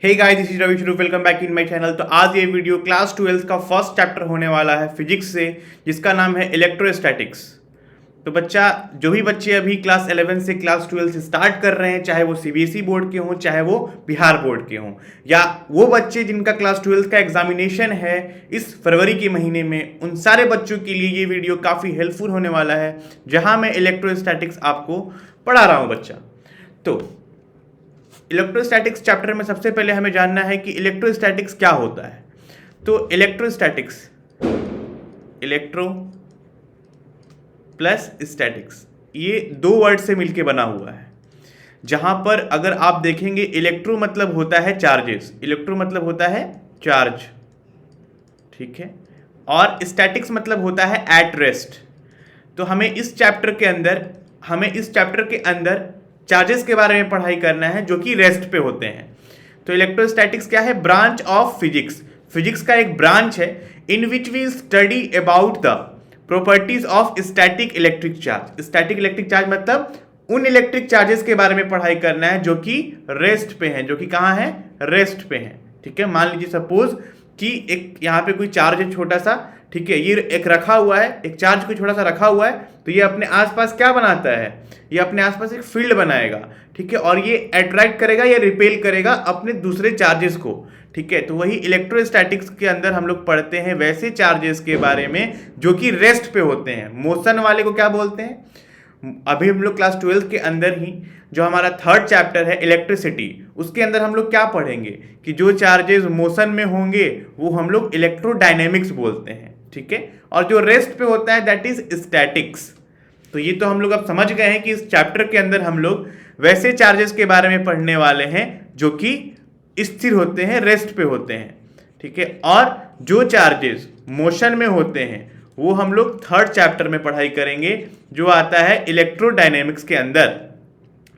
Hey guys, this is Ravi शुरू, welcome back in my channel. तो आज ये वीडियो क्लास 12 का फर्स्ट चैप्टर होने वाला है फिजिक्स से, जिसका नाम है इलेक्ट्रोस्टैटिक्स। तो बच्चा, जो भी बच्चे अभी क्लास 11 से क्लास 12 से स्टार्ट कर रहे हैं, चाहे वो सीबीएसई बोर्ड के हों, चाहे वो बिहार बोर्ड के हों, या वो बच्चे जिनका क्लास 12 का एग्जामिनेशन है इस फरवरी के महीने में, उन सारे बच्चों के लिए ये वीडियो काफ़ी हेल्पफुल होने वाला है, जहां मैं इलेक्ट्रोस्टैटिक्स आपको पढ़ा रहा हूं बच्चा। तो इलेक्ट्रोस्टैटिक्स चैप्टर में सबसे पहले हमें जानना है कि इलेक्ट्रोस्टैटिक्स क्या होता है। तो इलेक्ट्रोस्टैटिक्स, इलेक्ट्रो प्लस स्टैटिक्स, ये दो वर्ड से मिलके बना हुआ है। जहां पर अगर आप देखेंगे, इलेक्ट्रो मतलब होता है चार्जेस, इलेक्ट्रो मतलब होता है चार्ज, ठीक है, और स्टैटिक्स मतलब होता है एट रेस्ट। तो हमें इस चैप्टर के अंदर चार्जेस के बारे में पढ़ाई करना है जो कि रेस्ट पे होते हैं। तो इलेक्ट्रोस्टैटिक्स क्या है? ब्रांच ऑफ फिजिक्स, फिजिक्स का एक ब्रांच है in which we study about the properties of static electric charge. Static electric charge मतलब उन इलेक्ट्रिक चार्जेस के बारे में पढ़ाई करना है जो कि रेस्ट पे हैं, जो कि कहाँ है? रेस्ट पे हैं, ठीक है। मान लीजिए सपोज कि एक यहाँ पे कोई चार्ज है छोटा सा, ठीक है, ये एक रखा हुआ है, एक चार्ज कोई छोटा सा रखा हुआ है, तो ये अपने आसपास क्या बनाता है? ये अपने आसपास एक फील्ड बनाएगा, ठीक है, और ये अट्रैक्ट करेगा या रिपेल करेगा अपने दूसरे चार्जेस को, ठीक है। तो वही इलेक्ट्रोस्टैटिक्स के अंदर हम लोग पढ़ते हैं वैसे चार्जेस के बारे में जो कि रेस्ट पे होते हैं। मोशन वाले को क्या बोलते हैं? अभी हम लोग क्लास 12 के अंदर ही जो हमारा थर्ड चैप्टर है इलेक्ट्रिसिटी, उसके अंदर हम लोग क्या पढ़ेंगे कि जो चार्जेस मोशन में होंगे वो हम लोग इलेक्ट्रोडायनेमिक्स बोलते हैं, ठीक है, और जो रेस्ट पे होता है दैट इज स्टैटिक्स। तो ये तो हम लोग अब समझ गए हैं कि इस चैप्टर के अंदर हम लोग वैसे चार्जेस के बारे में पढ़ने वाले हैं जो कि स्थिर होते हैं, रेस्ट पे होते हैं, ठीक है, और जो चार्जेस मोशन में होते हैं वो हम लोग थर्ड चैप्टर में पढ़ाई करेंगे जो आता है इलेक्ट्रोडायनेमिक्स के अंदर,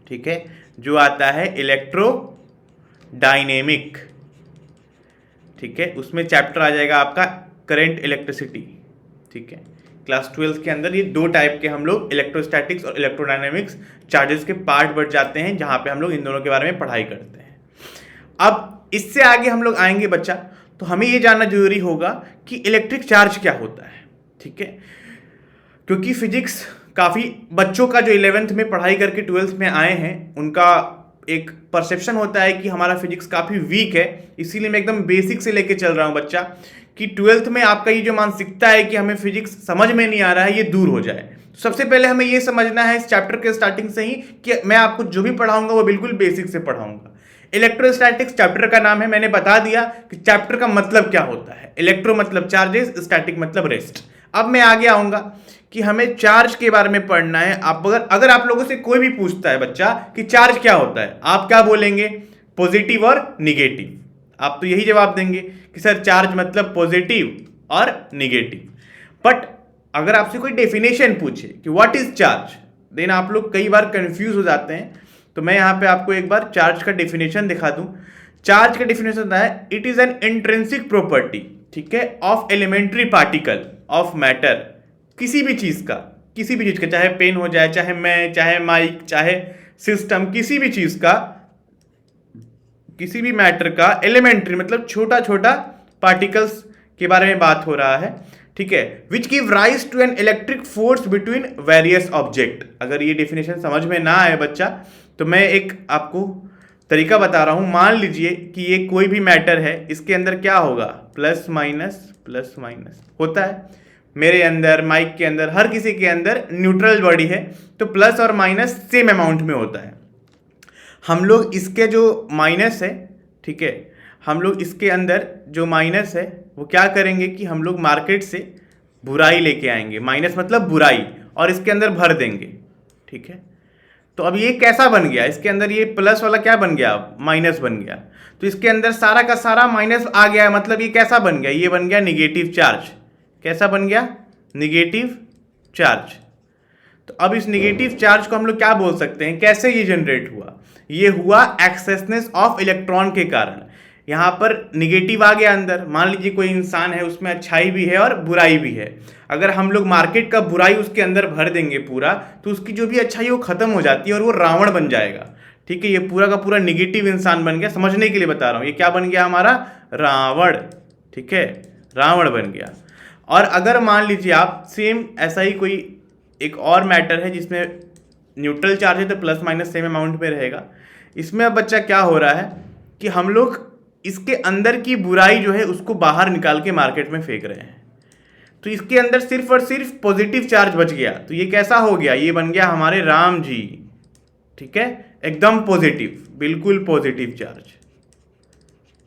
ठीक है, जो आता है इलेक्ट्रोडायनेमिक, ठीक है। उसमें चैप्टर आ जाएगा आपका करंट इलेक्ट्रिसिटी, ठीक है। क्लास 12 के अंदर ये दो टाइप के हम लोग इलेक्ट्रोस्टैटिक्स और इलेक्ट्रोडायनेमिक्स चार्जेस के पार्ट बढ़ जाते हैं, जहां पे हम लोग इन दोनों के बारे में पढ़ाई करते हैं। अब इससे आगे हम लोग आएंगे बच्चा, तो हमें ये जानना जरूरी होगा कि इलेक्ट्रिक चार्ज क्या होता है, ठीक है, क्योंकि फिजिक्स काफ़ी बच्चों का जो 11th में पढ़ाई करके 12th में आए हैं उनका एक परसेप्शन होता है कि हमारा फिजिक्स काफ़ी वीक है। इसीलिए मैं एकदम बेसिक से लेके चल रहा हूँ बच्चा, कि 12th में आपका ये जो मानसिकता है कि हमें फिजिक्स समझ में नहीं आ रहा है, ये दूर हो जाए। सबसे पहले हमें ये समझना है इस चैप्टर के स्टार्टिंग से ही कि मैं आपको जो भी पढ़ाऊंगा वो बिल्कुल बेसिक से पढ़ाऊंगा। इलेक्ट्रोस्टैटिक्स चैप्टर का नाम है, मैंने बता दिया कि चैप्टर का मतलब क्या होता है। इलेक्ट्रो मतलब चार्जेस, स्टैटिक मतलब रेस्ट। अब मैं आगे आऊंगा कि हमें चार्ज के बारे में पढ़ना है। आप अगर आप लोगों से कोई भी पूछता है बच्चा कि चार्ज क्या होता है, आप क्या बोलेंगे? पॉजिटिव और निगेटिव। आप तो यही जवाब देंगे कि सर चार्ज मतलब पॉजिटिव और निगेटिव। बट अगर आपसे कोई डेफिनेशन पूछे कि व्हाट इज चार्ज, देन आप लोग कई बार कंफ्यूज हो जाते हैं। तो मैं यहाँ पे आपको एक बार चार्ज का डेफिनेशन दिखा दूं। चार्ज का डेफिनेशन होता है it is an intrinsic property, ठीक है, of elementary particle of matter. किसी भी चीज का, चाहे पेन हो जाए, चाहे मैं, चाहे माइक, चाहे सिस्टम, किसी भी चीज का, किसी भी मैटर का एलिमेंट्री मतलब छोटा छोटा पार्टिकल्स के बारे में बात हो रहा है, ठीक है, which give rise to an electric force between various object. अगर ये डेफिनेशन समझ में ना आए बच्चा, तो मैं एक आपको तरीका बता रहा हूं। मान लीजिए कि ये कोई भी मैटर है, इसके अंदर क्या होगा? प्लस माइनस होता है। मेरे अंदर, माइक के अंदर, हर किसी के अंदर न्यूट्रल बॉडी है, तो प्लस और माइनस सेम अमाउंट में होता है। हम लोग इसके जो माइनस है, ठीक है, हम लोग इसके अंदर जो माइनस है वो क्या करेंगे कि हम लोग मार्केट से बुराई लेके आएंगे। माइनस मतलब बुराई, और इसके अंदर भर देंगे, ठीक है। तो अब ये कैसा बन गया? इसके अंदर ये प्लस वाला क्या बन गया? माइनस बन गया। तो इसके अंदर सारा का सारा माइनस आ गया, मतलब ये कैसा बन गया? ये बन गया निगेटिव चार्ज। कैसा बन गया? Negative charge. तो अब इस निगेटिव चार्ज को हम लोग क्या बोल सकते हैं? कैसे ये जनरेट हुआ? ये हुआ एक्सेसनेस ऑफ इलेक्ट्रॉन के कारण। यहाँ पर निगेटिव आ गया अंदर। मान लीजिए कोई इंसान है, उसमें अच्छाई भी है और बुराई भी है। अगर हम लोग मार्केट का बुराई उसके अंदर भर देंगे पूरा, तो उसकी जो भी अच्छाई वो खत्म हो जाती है और वो रावण बन जाएगा, ठीक है, ये पूरा का पूरा निगेटिव इंसान बन गया, समझने के लिए बता रहा हूं। ये क्या बन गया हमारा? रावण। ठीक है, रावण बन गया। और अगर मान लीजिए आप सेम ऐसा ही कोई एक और मैटर है जिसमें न्यूट्रल चार्ज है तो प्लस माइनस सेम अमाउंट में रहेगा। इसमें अब बच्चा क्या हो रहा है कि हम लोग इसके अंदर की बुराई जो है उसको बाहर निकाल के मार्केट में फेंक रहे हैं, तो इसके अंदर सिर्फ और सिर्फ पॉजिटिव चार्ज बच गया। तो ये कैसा हो गया? ये बन गया हमारे राम जी। ठीक है, एकदम पॉजिटिव, बिल्कुल पॉजिटिव चार्ज।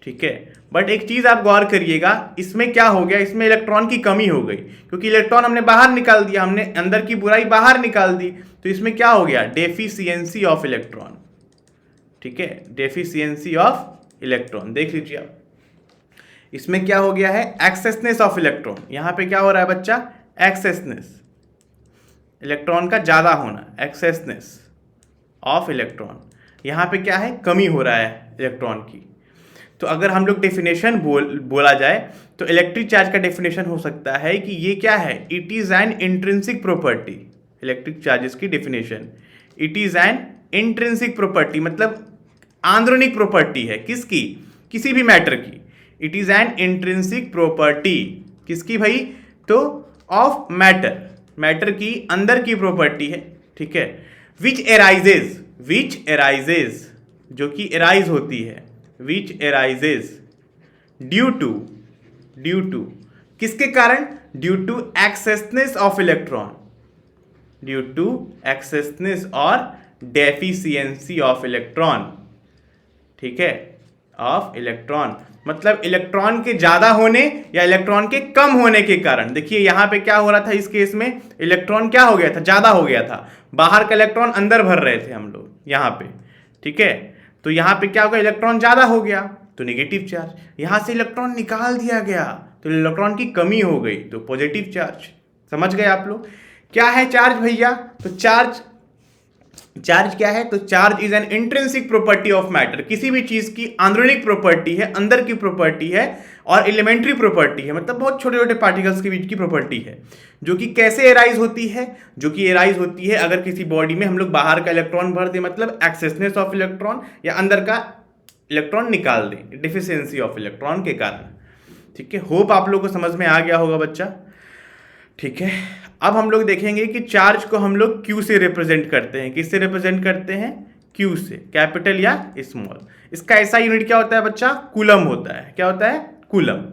ठीक है, बट एक चीज आप गौर करिएगा, इसमें क्या हो गया? इसमें इलेक्ट्रॉन की कमी हो गई, क्योंकि इलेक्ट्रॉन हमने बाहर निकाल दिया, हमने अंदर की बुराई बाहर निकाल दी। तो इसमें क्या हो गया? Deficiency of electron. ठीक है, डेफिशिएंसी ऑफ इलेक्ट्रॉन। देख लीजिए आप, इसमें क्या हो गया है? एक्सेसनेस ऑफ इलेक्ट्रॉन। यहां पे क्या हो रहा है बच्चा? एक्सेसनेस, इलेक्ट्रॉन का ज्यादा होना, एक्सेसनेस ऑफ इलेक्ट्रॉन। यहां पे क्या है? कमी हो रहा है इलेक्ट्रॉन की। तो अगर हम लोग डेफिनेशन बोला जाए तो इलेक्ट्रिक चार्ज का डेफिनेशन हो सकता है कि ये क्या है? It is an intrinsic property. Electric charges की definition, it is an intrinsic property, मतलब आंतरिक प्रॉपर्टी है। किसकी? किसी भी मैटर की। It is an intrinsic property, किसकी भाई? तो ऑफ मैटर, मैटर की अंदर की प्रॉपर्टी है। ठीक है, विच एराइजेज, जो कि एराइज होती है, विच एराइजेज ड्यू टू किसके कारण? Due to excessness of electron, due to excessness और डेफिशिएंसी ऑफ इलेक्ट्रॉन। ठीक है, ऑफ इलेक्ट्रॉन, मतलब इलेक्ट्रॉन के ज्यादा होने या इलेक्ट्रॉन के कम होने के कारण। देखिए यहां पे क्या हो रहा था, इस केस में इलेक्ट्रॉन क्या हो गया था? ज्यादा हो गया था, बाहर का इलेक्ट्रॉन अंदर भर रहे थे हम लोग यहां पे। ठीक है, तो यहां पे क्या हो गया? इलेक्ट्रॉन ज्यादा हो गया तो नेगेटिव चार्ज, यहां से इलेक्ट्रॉन निकाल दिया गया तो इलेक्ट्रॉन की कमी हो गई तो पॉजिटिव चार्ज। समझ गए आप लोग? क्या है चार्ज भैया? तो चार्ज क्या है? तो charge is an intrinsic property of matter, किसी भी चीज की आंतरिक प्रॉपर्टी है, अंदर की प्रॉपर्टी है, और एलिमेंट्री प्रॉपर्टी है, मतलब बहुत छोटे छोटे पार्टिकल्स के बीच की प्रॉपर्टी है, जो कि कैसे एराइज होती है? जो कि एराइज होती है अगर किसी बॉडी में हम लोग बाहर का इलेक्ट्रॉन भर दें, मतलब एक्सेसनेस ऑफ इलेक्ट्रॉन, या अंदर का इलेक्ट्रॉन निकाल दें डिफिशियंसी ऑफ इलेक्ट्रॉन के कारण। ठीक है, होप आप लोग को समझ में आ गया होगा बच्चा। ठीक है, अब हम लोग देखेंगे कि चार्ज को हम लोग क्यू से रिप्रेजेंट करते हैं। किससे रिप्रेजेंट करते हैं? क्यू से, कैपिटल या स्मॉल। इसका ऐसा यूनिट क्या होता है बच्चा? कूलम होता है। क्या होता है? कूलम।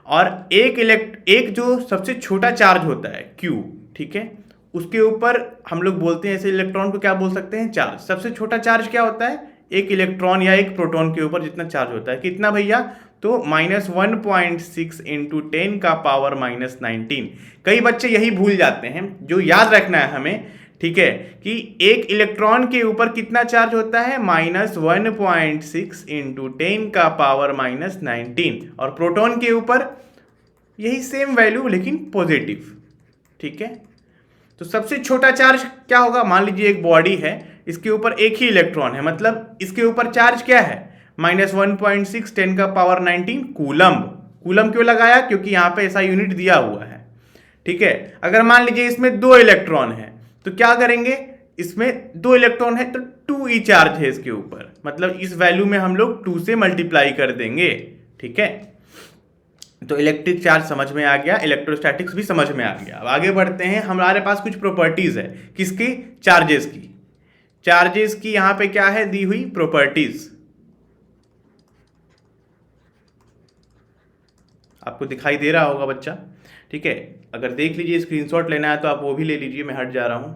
और एक जो सबसे छोटा चार्ज होता है क्यू, ठीक है, उसके ऊपर हम लोग बोलते हैं, ऐसे इलेक्ट्रॉन को क्या बोल सकते हैं? चार्ज। सबसे छोटा चार्ज क्या होता है? एक इलेक्ट्रॉन या एक प्रोटॉन के ऊपर जितना चार्ज होता है। कितना भैया? तो -1.6 इंटू 10 का पावर -19। कई बच्चे यही भूल जाते हैं, जो याद रखना है हमें, ठीक है, कि एक इलेक्ट्रॉन के ऊपर कितना चार्ज होता है? -1.6 इंटू 10 का पावर -19, और प्रोटॉन के ऊपर यही सेम वैल्यू लेकिन पॉजिटिव। ठीक है, तो सबसे छोटा चार्ज क्या होगा? मान लीजिए एक बॉडी है, इसके ऊपर एक ही इलेक्ट्रॉन है, मतलब इसके ऊपर चार्ज क्या है? -1.6 10 का पावर 19 कूलम। कूलम क्यों लगाया? क्योंकि यहां पे ऐसा यूनिट दिया हुआ है। ठीक है, अगर मान लीजिए इसमें 2 इलेक्ट्रॉन है तो क्या करेंगे? इसमें 2 इलेक्ट्रॉन है तो 2e चार्ज है इसके ऊपर, मतलब इस वैल्यू में हम लोग 2 से मल्टीप्लाई कर देंगे। ठीक है, तो इलेक्ट्रिक चार्ज समझ में आ गया, इलेक्ट्रोस्टैटिक्स भी समझ में आ गया। अब आगे बढ़ते हैं, हमारे पास कुछ प्रॉपर्टीज है। किसकी? चार्जेस की। चार्जेस की यहां पे क्या है दी हुई? प्रॉपर्टीज। आपको दिखाई दे रहा होगा बच्चा। ठीक है, अगर देख लीजिए, स्क्रीनशॉट लेना है तो आप वो भी ले लीजिए, मैं हट जा रहा हूं।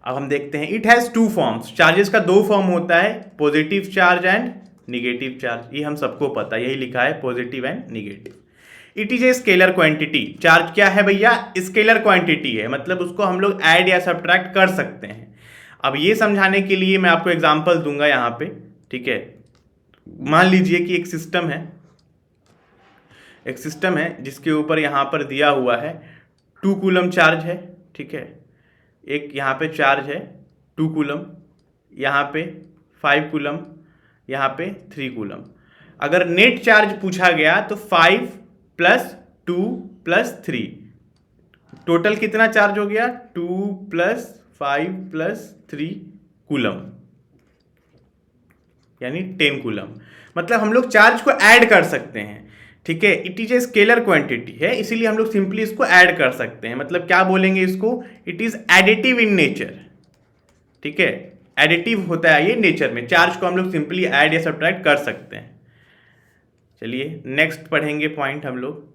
अब हम देखते हैं, इट हैज 2 फॉर्म्स। चार्जेस का 2 फॉर्म होता है, positive charge and negative charge. ये हम सबको पता है, यही लिखा है positive and negative. It is a scalar quantity. Charge क्या है भैया? स्केलर क्वांटिटी है, मतलब उसको हम लोग ऐड या सब्ट्रैक्ट कर सकते हैं। अब ये समझाने के लिए मैं आपको एग्जांपल दूंगा यहां पे। ठीक है, मान लीजिए कि एक सिस्टम है जिसके ऊपर यहां पर दिया हुआ है 2 कूलम चार्ज है। ठीक है, एक यहाँ पे चार्ज है 2 कूलम, यहाँ पे 5 कूलम, यहाँ पे 3 कूलम। अगर नेट चार्ज पूछा गया तो 5 + 2 + 3, टोटल कितना चार्ज हो गया? 2 + 5 + 3 कूलम। यानी 10 कूलम। मतलब हम लोग चार्ज को ऐड कर सकते हैं, ठीक है। It is a scalar quantity है, इसीलिए हम लोग सिंपली इसको ऐड कर सकते हैं। मतलब क्या बोलेंगे इसको, it is additive in nature, ठीक है। एडिटिव होता है ये नेचर में, चार्ज को हम लोग सिंपली ऐड या सब्ट्रैक्ट कर सकते हैं। चलिए नेक्स्ट पढ़ेंगे पॉइंट हम लोग।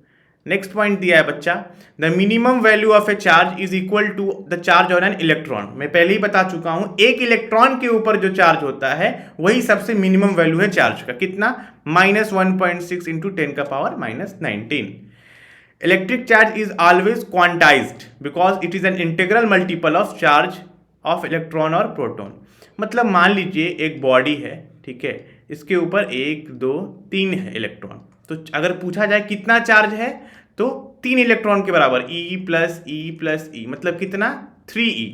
नेक्स्ट पॉइंट दिया है बच्चा, the minimum value of a charge is equal to the charge on an electron. मैं पहले ही बता चुका हूं, एक इलेक्ट्रॉन के ऊपर जो चार्ज होता है वही सबसे मिनिमम वैल्यू है चार्ज का। कितना, -1.6 into 10⁻⁻19। Electric charge is always quantized because it is an integral multiple of charge of electron और प्रोटॉन। मतलब मान लीजिए एक बॉडी है, ठीक है, इसके ऊपर 1 2 3 है इलेक्ट्रॉन। तो अगर पूछा जाए कितना चार्ज है, तो 3 इलेक्ट्रॉन के बराबर, E प्लस E, मतलब कितना, 3E,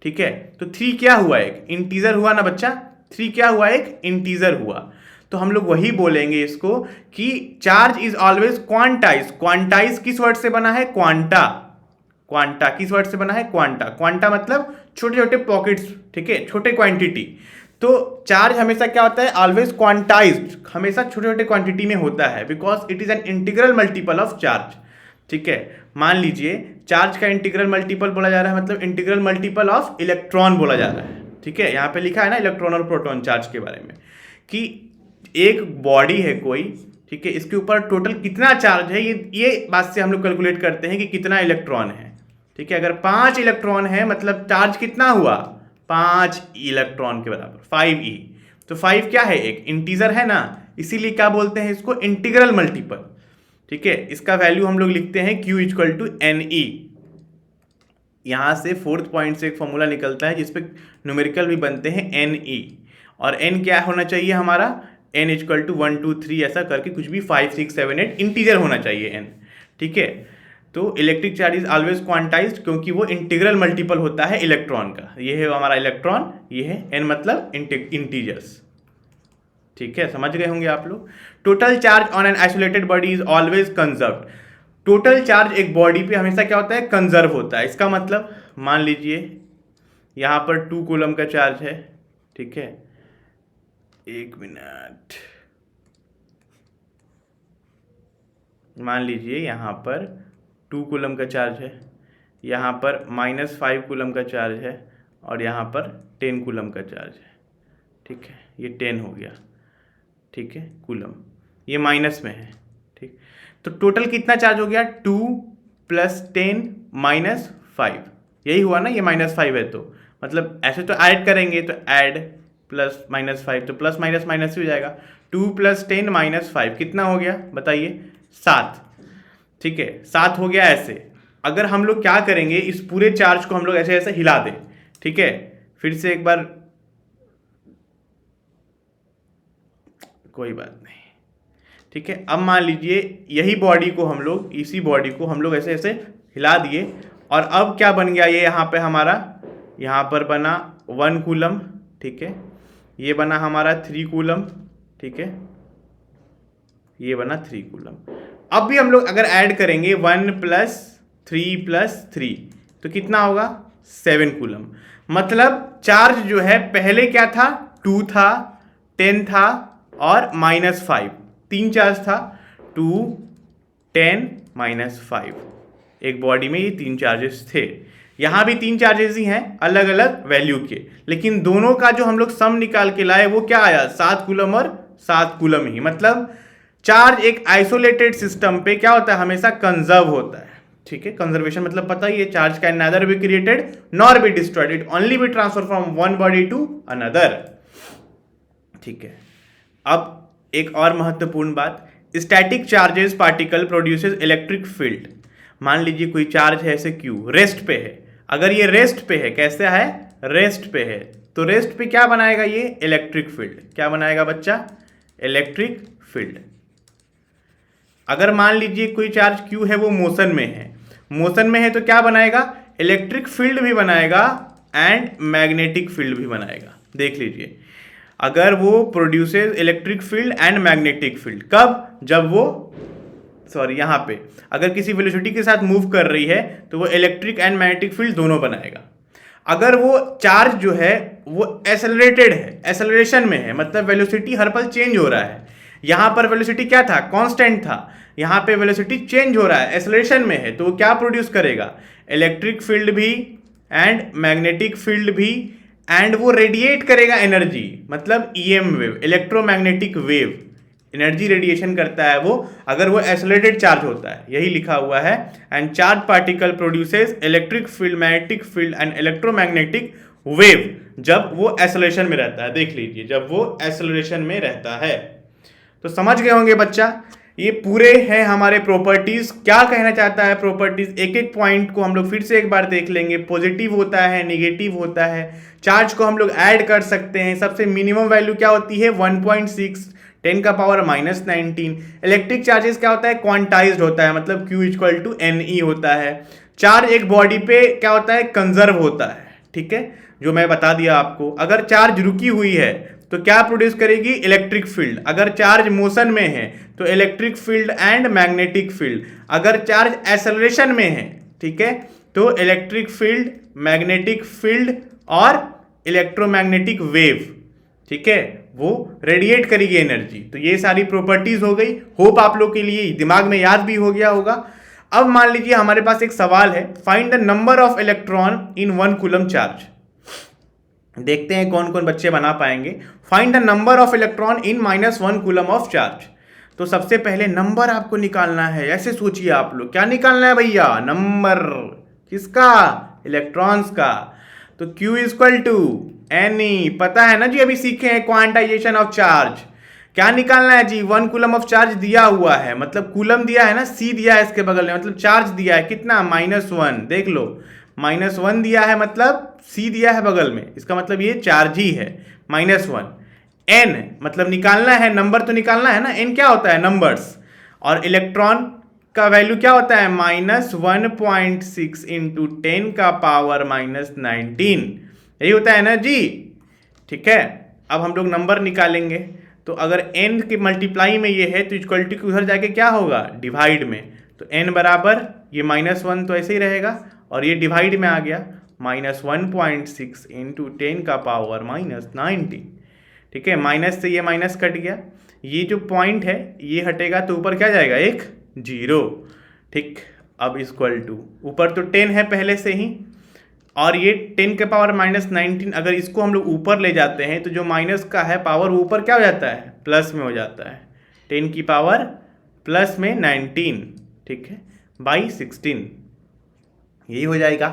ठीक है। तो 3 क्या हुआ, एक इंटीजर हुआ ना बच्चा, 3 क्या हुआ, एक इंटीजर हुआ। तो हम लोग वही बोलेंगे इसको कि charge is always quantize. Quantize किस वर्ड से बना है, क्वांटा। क्वांटा किस वर्ड से बना है, क्वांटा। क्वांटा मतलब छोटे छोटे पॉकेट्स, ठीक है, छोटे क्वांटिटी। तो चार्ज हमेशा क्या होता है, ऑलवेज क्वांटाइज्ड, हमेशा छोटे छोटे क्वांटिटी में होता है, because it is an integral multiple of charge, ठीक है। मान लीजिए चार्ज का इंटीग्रल मल्टीपल बोला जा रहा है, मतलब इंटीग्रल मल्टीपल ऑफ इलेक्ट्रॉन बोला जा रहा है, ठीक है। यहाँ पे लिखा है ना इलेक्ट्रॉन और प्रोटॉन चार्ज के बारे में, कि एक बॉडी है कोई, ठीक है, इसके ऊपर टोटल कितना चार्ज है, ये बात से हम लोग कैलकुलेट करते हैं कि कितना इलेक्ट्रॉन है, ठीक है। अगर 5 इलेक्ट्रॉन है, मतलब चार्ज कितना हुआ, 5 इलेक्ट्रॉन के बराबर, 5E। तो 5 क्या है, एक इंटीजर है ना, इसीलिए क्या बोलते हैं इसको, इंटीग्रल मल्टीपल, ठीक है। इसका वैल्यू हम लोग लिखते हैं Q इक्वल टू NE। यहां से 4th पॉइंट से एक फॉर्मूला निकलता है जिसपे न्यूमेरिकल भी बनते हैं NE, और N क्या होना चाहिए हमारा, N इक्वल टू 1 2 3 ऐसा करके कुछ भी 5 6 7 8 इंटीजर होना चाहिए N, ठीक है। तो electric charge is always quantized, क्योंकि वो इंटीग्रल मल्टीपल होता है इलेक्ट्रॉन का। ये है हमारा इलेक्ट्रॉन, ये है N मतलब इंटीजर्स, ठीक है, समझ गए होंगे आप लोग। Total charge on an isolated body is always conserved. Total charge एक बॉडी पे हमेशा क्या होता है, कंजर्व होता है। इसका मतलब मान लीजिए यहां पर 2 कूलम का चार्ज है, ठीक है, 1 मिनट, मान लीजिए यहां पर 2 कूलम का चार्ज है, यहाँ पर -5 कूलम का चार्ज है, और यहाँ पर 10 कूलम का चार्ज है, ठीक है। ये 10 हो गया, ठीक है, कूलम, ये माइनस में है, ठीक। तो टोटल कितना चार्ज हो गया, 2 + 10 - 5, यही हुआ ना, ये -5 है, तो मतलब ऐसे तो ऐड करेंगे, तो ऐड प्लस -5, तो प्लस माइनस माइनस ही हो जाएगा। 2 + 10 - 5 कितना हो गया बताइए, 7, ठीक है, 7 हो गया। ऐसे अगर हम लोग क्या करेंगे, इस पूरे चार्ज को हम लोग ऐसे ऐसे हिला दें, ठीक है, फिर से एक बार, कोई बात नहीं, ठीक है। अब मान लीजिए यही बॉडी को हम लोग, इसी बॉडी को हम लोग ऐसे ऐसे हिला दिए, और अब क्या बन गया, ये यहाँ पे हमारा, यहाँ पर बना 1 कूलम, ठीक है, ये बना हमारा 3 कूलम, ठीक है, ये बना 3 कूलम। अब भी हम लोग अगर ऐड करेंगे 1 + 3 + 3, तो कितना होगा, 7 कूलम। मतलब चार्ज जो है पहले क्या था, 2 था, 10 था, और -5, 3 चार्ज था, 2 10 -5। एक बॉडी में ये 3 चार्जेस थे। यहाँ भी 3 चार्जेस ही हैं, अलग अलग वैल्यू के, लेकिन दोनों का जो हम लोग सम निकाल के लाए वो क्या आया, 7 कूलम और 7 कूलम ही। मतलब चार्ज एक आइसोलेटेड सिस्टम पे क्या होता है, हमेशा कंजर्व होता है, ठीक है। कंजर्वेशन मतलब पता ही है, charge can neither be created nor be destroyed, it only be transfer from one body to another, ठीक है। अब एक और महत्वपूर्ण बात, static charges particle produces electric field. मान लीजिए कोई चार्ज है ऐसे Q, रेस्ट पे है, अगर ये रेस्ट पे है, कैसे है, रेस्ट पे है, तो रेस्ट पे क्या बनाएगा, ये इलेक्ट्रिक फील्ड। क्या बनाएगा बच्चा, इलेक्ट्रिक फील्ड। अगर मान लीजिए कोई चार्ज Q है वो मोशन में है, मोशन में है तो क्या बनाएगा, इलेक्ट्रिक फील्ड भी बनाएगा एंड मैग्नेटिक फील्ड भी बनाएगा। देख लीजिए, अगर वो produces electric field and magnetic field, कब, जब वो, सॉरी यहाँ पे, अगर किसी वेलोसिटी के साथ मूव कर रही है तो वो इलेक्ट्रिक एंड मैग्नेटिक फील्ड दोनों बनाएगा। अगर वो चार्ज जो है वो एसेलरेटेड है, एसेलरेशन में है, मतलब वेलोसिटी हर पल चेंज हो रहा है। यहाँ पर वेलोसिटी क्या था, कांस्टेंट था, यहाँ पे वेलोसिटी चेंज हो रहा है, एसेलरेशन में है, तो वो क्या प्रोड्यूस करेगा, इलेक्ट्रिक फील्ड भी एंड मैग्नेटिक फील्ड भी, एंड वो रेडिएट करेगा एनर्जी, मतलब EM wave, electromagnetic wave, energy radiation करता है वो अगर वो एसोलेटेड चार्ज होता है, यही लिखा हुआ है। And charge particle produces electric field, magnetic field and electromagnetic wave जब वो एसोलेशन में रहता है। देख लीजिए, जब वो एसोलेशन में रहता है। तो समझ गए होंगे बच्चा, ये पूरे हैं हमारे प्रॉपर्टीज। क्या कहना चाहता है प्रॉपर्टीज, एक एक पॉइंट को हम लोग फिर से एक बार देख लेंगे। पॉजिटिव होता है, नेगेटिव होता है, चार्ज को हम लोग ऐड कर सकते हैं। सबसे मिनिमम वैल्यू क्या होती है 1.6, 10 का पावर -19। इलेक्ट्रिक चार्जेस क्या होता है, क्वांटाइज्ड होता है, मतलब Q = NE होता है। चार्ज एक बॉडी पे क्या होता है, कंजर्व होता है, ठीक है, जो मैं बता दिया आपको। अगर चार्ज रुकी हुई है तो क्या प्रोड्यूस करेगी, इलेक्ट्रिक फील्ड। अगर चार्ज मोशन में है तो electric field and magnetic field. अगर चार्ज एक्सेलरेशन में है, ठीक है, तो इलेक्ट्रिक फील्ड, मैग्नेटिक फील्ड और इलेक्ट्रोमैग्नेटिक वेव, ठीक है, वो रेडिएट करेगी एनर्जी। तो ये सारी प्रॉपर्टीज हो गई। होप आप लोग के लिए दिमाग में याद भी हो गया होगा। अब मान लीजिए हमारे पास एक सवाल है, find the number of electron in 1 coulomb charge. देखते हैं कौन कौन बच्चे बना पाएंगे। Find the number of electron in -1 coulomb of charge. तो सबसे पहले नंबर आपको निकालना है। ऐसे सोचिए आप लोग, क्या निकालना है भैया, नंबर किसका, इलेक्ट्रॉन्स का। तो Q = NE, पता है ना जी, अभी सीखे हैं क्वांटाइजेशन ऑफ चार्ज। क्या निकालना है जी, 1 कूलम ऑफ चार्ज दिया हुआ है, मतलब कूलम दिया है ना, C दिया है इसके बगल में, मतलब चार्ज दिया है कितना, -1। देख लो, -1 दिया है, मतलब C दिया है बगल में, इसका मतलब ये चार्ज ही है, -1। N मतलब निकालना है, नंबर तो निकालना है ना, N क्या होता है, नंबर्स। और इलेक्ट्रॉन का वैल्यू क्या होता है, -1.6 × 10 का पावर -19, यही होता है ना जी, ठीक है। अब हम लोग नंबर निकालेंगे, तो अगर n के मल्टीप्लाई में ये है तो इक्वल टू उधर जाके क्या होगा, डिवाइड में। तो n बराबर ये -1 तो ऐसे ही रहेगा, और ये डिवाइड में आ गया, -1.6 × 10 का पावर -19, ठीक है। माइनस से ये माइनस कट गया, ये जो पॉइंट है ये हटेगा तो ऊपर क्या जाएगा, एक 0, ठीक। अब इक्वल टू, ऊपर तो 10 है पहले से ही, और ये 10 के पावर -19, अगर इसको हम लोग ऊपर ले जाते हैं तो जो माइनस का है पावर वो ऊपर क्या हो जाता है, प्लस में हो जाता है, 10 की पावर प्लस में 19, ठीक है, बाई 16, यही हो जाएगा,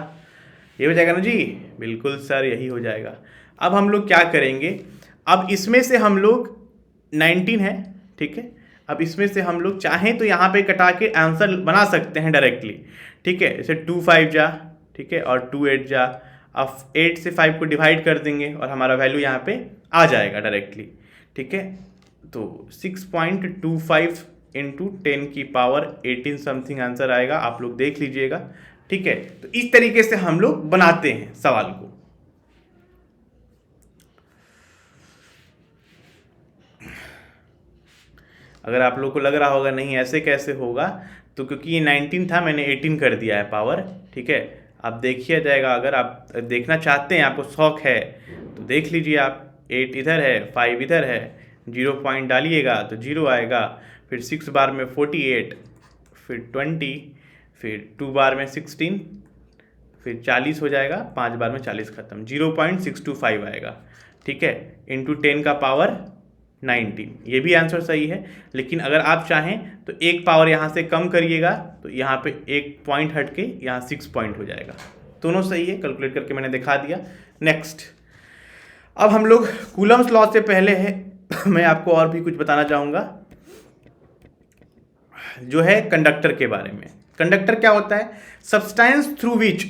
ये हो जाएगा ना जी, बिल्कुल सर यही हो जाएगा। अब हम लोग क्या करेंगे, अब इसमें से हम लोग 19 है, ठीक है, अब इसमें से हम लोग चाहें तो यहाँ पे कटा के आंसर बना सकते हैं डायरेक्टली, ठीक है। जैसे 2 5 जा, ठीक है, और 2 8 जा। अब 8 से 5 को डिवाइड कर देंगे और हमारा वैल्यू यहाँ पे आ जाएगा डायरेक्टली, ठीक है। तो 6.25 × 10 की पावर 18 समथिंग आंसर आएगा, आप लोग देख लीजिएगा, ठीक है। तो इस तरीके से हम लोग बनाते हैं सवाल को। अगर आप लोग को लग रहा होगा नहीं ऐसे कैसे होगा, तो क्योंकि ये 19 था मैंने 18 कर दिया है पावर, ठीक है। आप देखिए जाएगा, अगर आप देखना चाहते हैं, आपको शौक है तो देख लीजिए आप। 8 इधर है, 5 इधर है, 0 पॉइंट डालिएगा तो 0 आएगा, फिर 6 बार में 48, फिर 20, फिर 2 बार में 16, फिर 40 हो जाएगा, 5 बार में 40 खत्म, 0.625 आएगा, ठीक है, इंटू 10 का पावर 19। ये भी आंसर सही है, लेकिन अगर आप चाहें तो एक पावर यहाँ से कम करिएगा तो यहाँ पे एक पॉइंट हट के यहाँ 6 पॉइंट हो जाएगा। दोनों सही है, कैलकुलेट करके मैंने दिखा दिया। नेक्स्ट, अब हम लोग कूलम्स लॉ से पहले है मैं आपको और भी कुछ बताना चाहूँगा, जो है कंडक्टर के बारे में। कंडक्टर क्या होता है, substance through which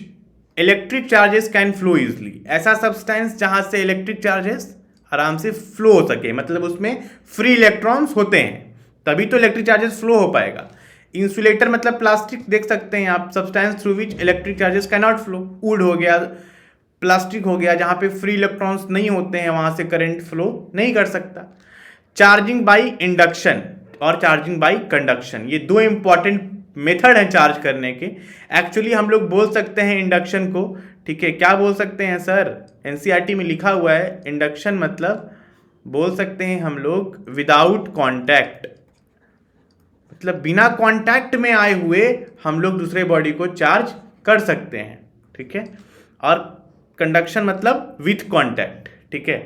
electric charges can flow easily. ऐसा सब्सटेंस जहाँ से इलेक्ट्रिक चार्जेस आराम से फ्लो हो सके, मतलब उसमें फ्री इलेक्ट्रॉन्स होते हैं, तभी तो इलेक्ट्रिक चार्जेस फ्लो हो पाएगा। इंसुलेटर मतलब प्लास्टिक, देख सकते हैं आप, substance through which electric charges can not flow. Would हो गया, प्लास्टिक हो गया, जहाँ पे फ्री इलेक्ट्रॉन्स नहीं होते हैं वहाँ से करंट फ्लो नहीं कर सकता। चार्जिंग बाई इंडक्शन और चार्जिंग बाई कंडक्शन, ये दो इंपॉर्टेंट मेथड हैं चार्ज करने के। एक्चुअली हम लोग बोल सकते हैं इंडक्शन को, ठीक है, क्या बोल सकते हैं सर, एनसीईआरटी में लिखा हुआ है इंडक्शन मतलब बोल सकते हैं हम लोग विदाउट कांटेक्ट, मतलब बिना कांटेक्ट में आए हुए हम लोग दूसरे बॉडी को चार्ज कर सकते हैं। ठीक है, और कंडक्शन मतलब विथ कांटेक्ट। ठीक है,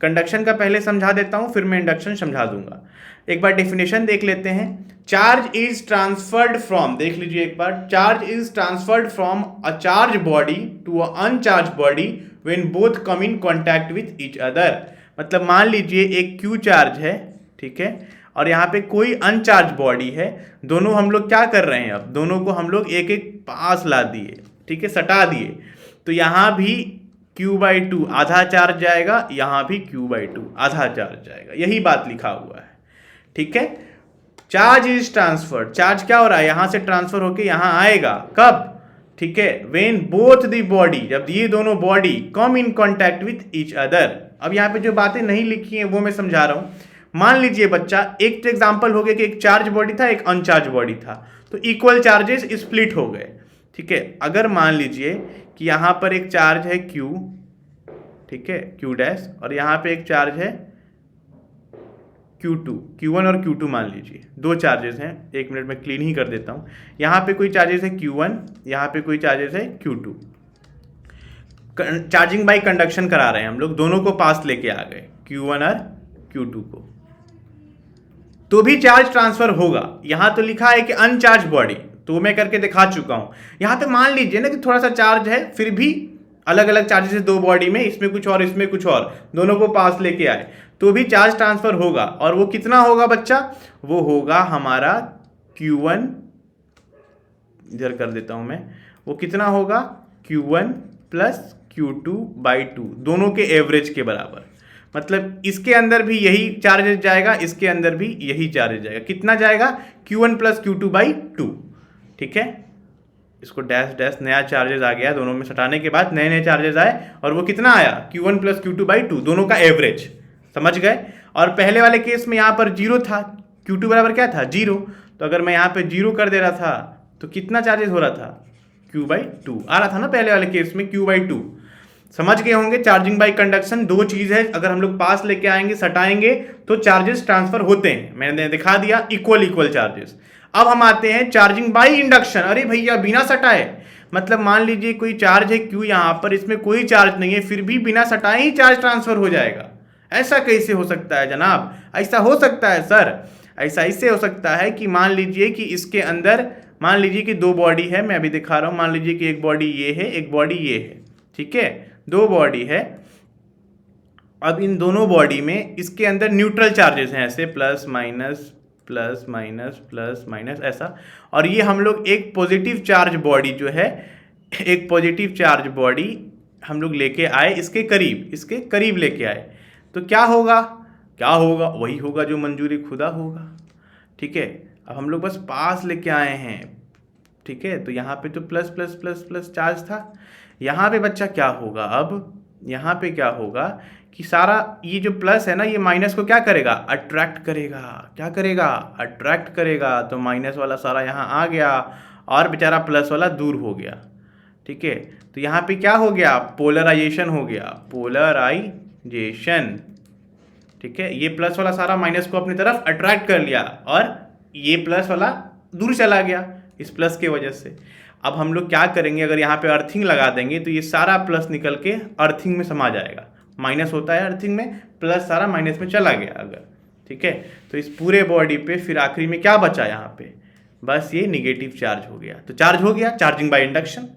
कंडक्शन का पहले समझा देता हूं, फिर मैं इंडक्शन समझा दूंगा। एक बार डेफिनेशन देख लेते हैं। चार्ज इज ट्रांसफर्ड फ्रॉम, देख लीजिए एक बार, charge is transferred from a charge body to a uncharge body when both come in contact with each other. मतलब मान लीजिए एक क्यू चार्ज है, ठीक है, और यहाँ पे कोई अनचार्ज बॉडी है, दोनों हम लोग क्या कर रहे हैं, अब दोनों को हम लोग एक एक पास ला दिए, ठीक है, सटा दिए, तो यहाँ भी Q/2 आधा चार्ज जाएगा, यहाँ भी Q/2 आधा चार्ज जाएगा, यही बात लिखा हुआ है। ठीक है, चार्ज इज ट्रांसफर्ड, चार्ज क्या हो रहा है, यहां से ट्रांसफर होके यहां आएगा, कब, ठीक है, व्हेन बोथ द बॉडी, जब ये दोनों body come in contact with each other. अब यहाँ पे जो बातें नहीं लिखी हैं वो मैं समझा रहा हूं। मान लीजिए बच्चा, एक तो एग्जांपल हो गया कि एक चार्ज बॉडी था, एक अनचार्ज बॉडी था, तो इक्वल चार्जेस स्प्लिट हो गए। ठीक है, अगर मान लीजिए कि यहाँ पर एक चार्ज है Q, ठीक है, Q', और यहाँ पे एक चार्ज है Q2, Q1 और Q2 मान लीजिए, दो चार्जेस हैं, एक मिनट में क्लीन ही कर देता हूँ। यहाँ पे कोई चार्जेस है Q1, यहाँ पे कोई चार्जेस है Q2। चार्जिंग बाई कंडक्शन करा रहे हैं हम लोग, दोनों को पास लेके आ गए, Q1 और Q2 को, तो भी चार्ज ट्रांसफर होगा। यहाँ तो लिखा है कि अनचार्ज बॉडी, तो मैं करके दिखा चुका हूँ। यहाँ पे मान लीजिए ना कि थोड़ा सा चार्ज है, फिर भी अलग अलग चार्जेस है दो बॉडी में, इसमें कुछ और इसमें कुछ और, दोनों को पास लेके आए, तो भी चार्ज ट्रांसफर होगा। और वो कितना होगा बच्चा, वो होगा हमारा Q1, इधर कर देता हूं मैं, वो कितना होगा Q1 प्लस Q2/2, दोनों के एवरेज के बराबर। मतलब इसके अंदर भी यही चार्जेस जाएगा, इसके अंदर भी यही चार्जेस जाएगा, कितना जाएगा, Q1 प्लस Q2/2। ठीक है, इसको डैश डैश, नया चार्जेस आ गया, दोनों में सटाने के बाद नए नए चार्जेस आए, और वो कितना आया, Q1 प्लस Q2/2, दोनों का एवरेज, समझ गए। और पहले वाले केस में यहाँ पर 0 था, Q2 बराबर क्या था, 0, तो अगर मैं यहाँ पे 0 कर दे रहा था तो कितना चार्जेस हो रहा था, Q/2 आ रहा था ना पहले वाले केस में, Q/2। समझ गए होंगे, चार्जिंग बाई कंडक्शन दो चीज है, अगर हम लोग पास लेके आएंगे, सटाएंगे, तो चार्जेस ट्रांसफर होते हैं, मैंने दिखा दिया, इक्वल चार्जेस। अब हम आते हैं चार्जिंग बाई इंडक्शन। अरे भैया बिना सटाए, मतलब मान लीजिए कोई चार्ज है Q यहाँ पर, इसमें कोई चार्ज नहीं है, फिर भी बिना सटाए ही चार्ज ट्रांसफर हो जाएगा। ऐसा कैसे हो सकता है जनाब, ऐसा हो सकता है सर, ऐसा इससे हो सकता है कि मान लीजिए कि इसके अंदर, मान लीजिए कि दो बॉडी है, मैं अभी दिखा रहा हूँ, मान लीजिए कि एक बॉडी ये है, एक बॉडी ये है, ठीक है, दो बॉडी है। अब इन दोनों बॉडी में इसके अंदर न्यूट्रल चार्जेस हैं, ऐसे plus minus plus minus plus minus ऐसा, और ये हम लोग एक पॉजिटिव चार्ज बॉडी जो है, एक पॉजिटिव चार्ज बॉडी हम लोग लेके आए, इसके करीब लेके आए, तो क्या होगा, वही होगा जो मंजूर खुदा होगा। ठीक है, अब हम लोग बस पास लेके आए हैं, ठीक है, तो यहाँ पे तो plus plus plus plus charge था, यहाँ पे बच्चा क्या होगा, अब यहाँ पे क्या होगा कि सारा ये जो प्लस है ना, ये माइनस को क्या करेगा, अट्रैक्ट करेगा, क्या करेगा, अट्रैक्ट करेगा, तो माइनस वाला सारा यहाँ आ गया, और बेचारा प्लस वाला दूर हो गया। ठीक है, तो यहाँ पे क्या हो गया, पोलराइजेशन हो गया, पोलराइजेशन। ठीक है, ये प्लस वाला सारा माइनस को अपनी तरफ अट्रैक्ट कर लिया, और ये प्लस वाला दूर चला गया इस प्लस के वजह से। अब हम लोग क्या करेंगे, अगर यहाँ पे अर्थिंग लगा देंगे तो ये सारा प्लस निकल के अर्थिंग में समा जाएगा, माइनस होता है अर्थिंग में, प्लस सारा माइनस में चला गया अगर, ठीक है, तो इस पूरे बॉडी पे फिर आखिरी में क्या बचा, यहाँ पे बस ये निगेटिव चार्ज हो गया, तो चार्ज हो गया, चार्जिंग बाय इंडक्शन,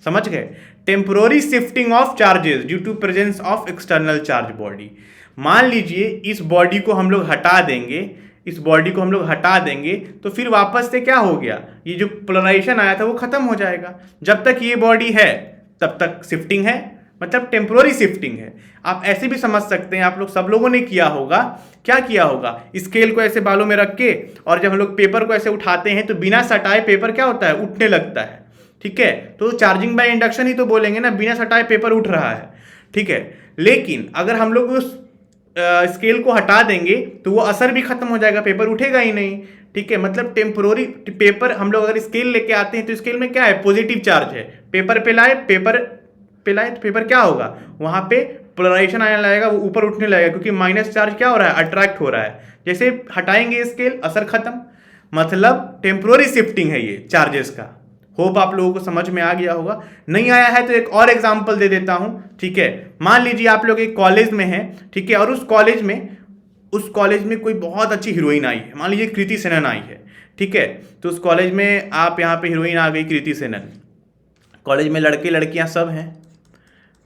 समझ गए। Temporary shifting of charges due to presence of external charge body. मान लीजिए इस बॉडी को हम लोग हटा देंगे, इस बॉडी को हम लोग हटा देंगे, तो फिर वापस से क्या हो गया, ये जो पोलराइजेशन आया था वो खत्म हो जाएगा। जब तक ये बॉडी है तब तक शिफ्टिंग है, मतलब टेम्पोररी शिफ्टिंग है। आप ऐसे भी समझ सकते हैं, आप लोग सब लोगों ने किया होगा, क्या किया होगा, स्केल को ऐसे बालों में रख के, और जब हम लोग पेपर को ऐसे उठाते हैं तो बिना सटाए पेपर क्या होता है, उठने लगता है। ठीक है, तो चार्जिंग बाय इंडक्शन ही तो बोलेंगे ना, बिना सटाए पेपर उठ रहा है। ठीक है, लेकिन अगर हम लोग उस स्केल को हटा देंगे तो वो असर भी खत्म हो जाएगा, पेपर उठेगा ही नहीं। ठीक है, मतलब टेम्पोररी पेपर, हम लोग अगर स्केल लेके आते हैं तो स्केल में क्या है, पॉजिटिव चार्ज है, पेपर पे लाए, पेपर पे लाए तो पेपर क्या होगा, वहां पे पोलराइजेशन आने लगेगा, वो ऊपर उठने लगेगा, क्योंकि माइनस चार्ज क्या हो रहा है, अट्रैक्ट हो रहा है। जैसे हटाएंगे स्केल, असर खत्म, मतलब टेम्पोररी शिफ्टिंग है ये चार्जेस का। होप आप लोगों को समझ में आ गया होगा। नहीं आया है तो एक और एग्जांपल दे देता हूं, ठीक है। मान लीजिए आप लोग एक कॉलेज में हैं, ठीक है, और उस कॉलेज में कोई बहुत अच्छी हीरोइन आई है, मान लीजिए कृति सेनन आई है, ठीक है। तो उस कॉलेज में आप यहाँ पे हीरोइन आ गई कृति सेनन, कॉलेज में लड़के लड़कियां सब हैं,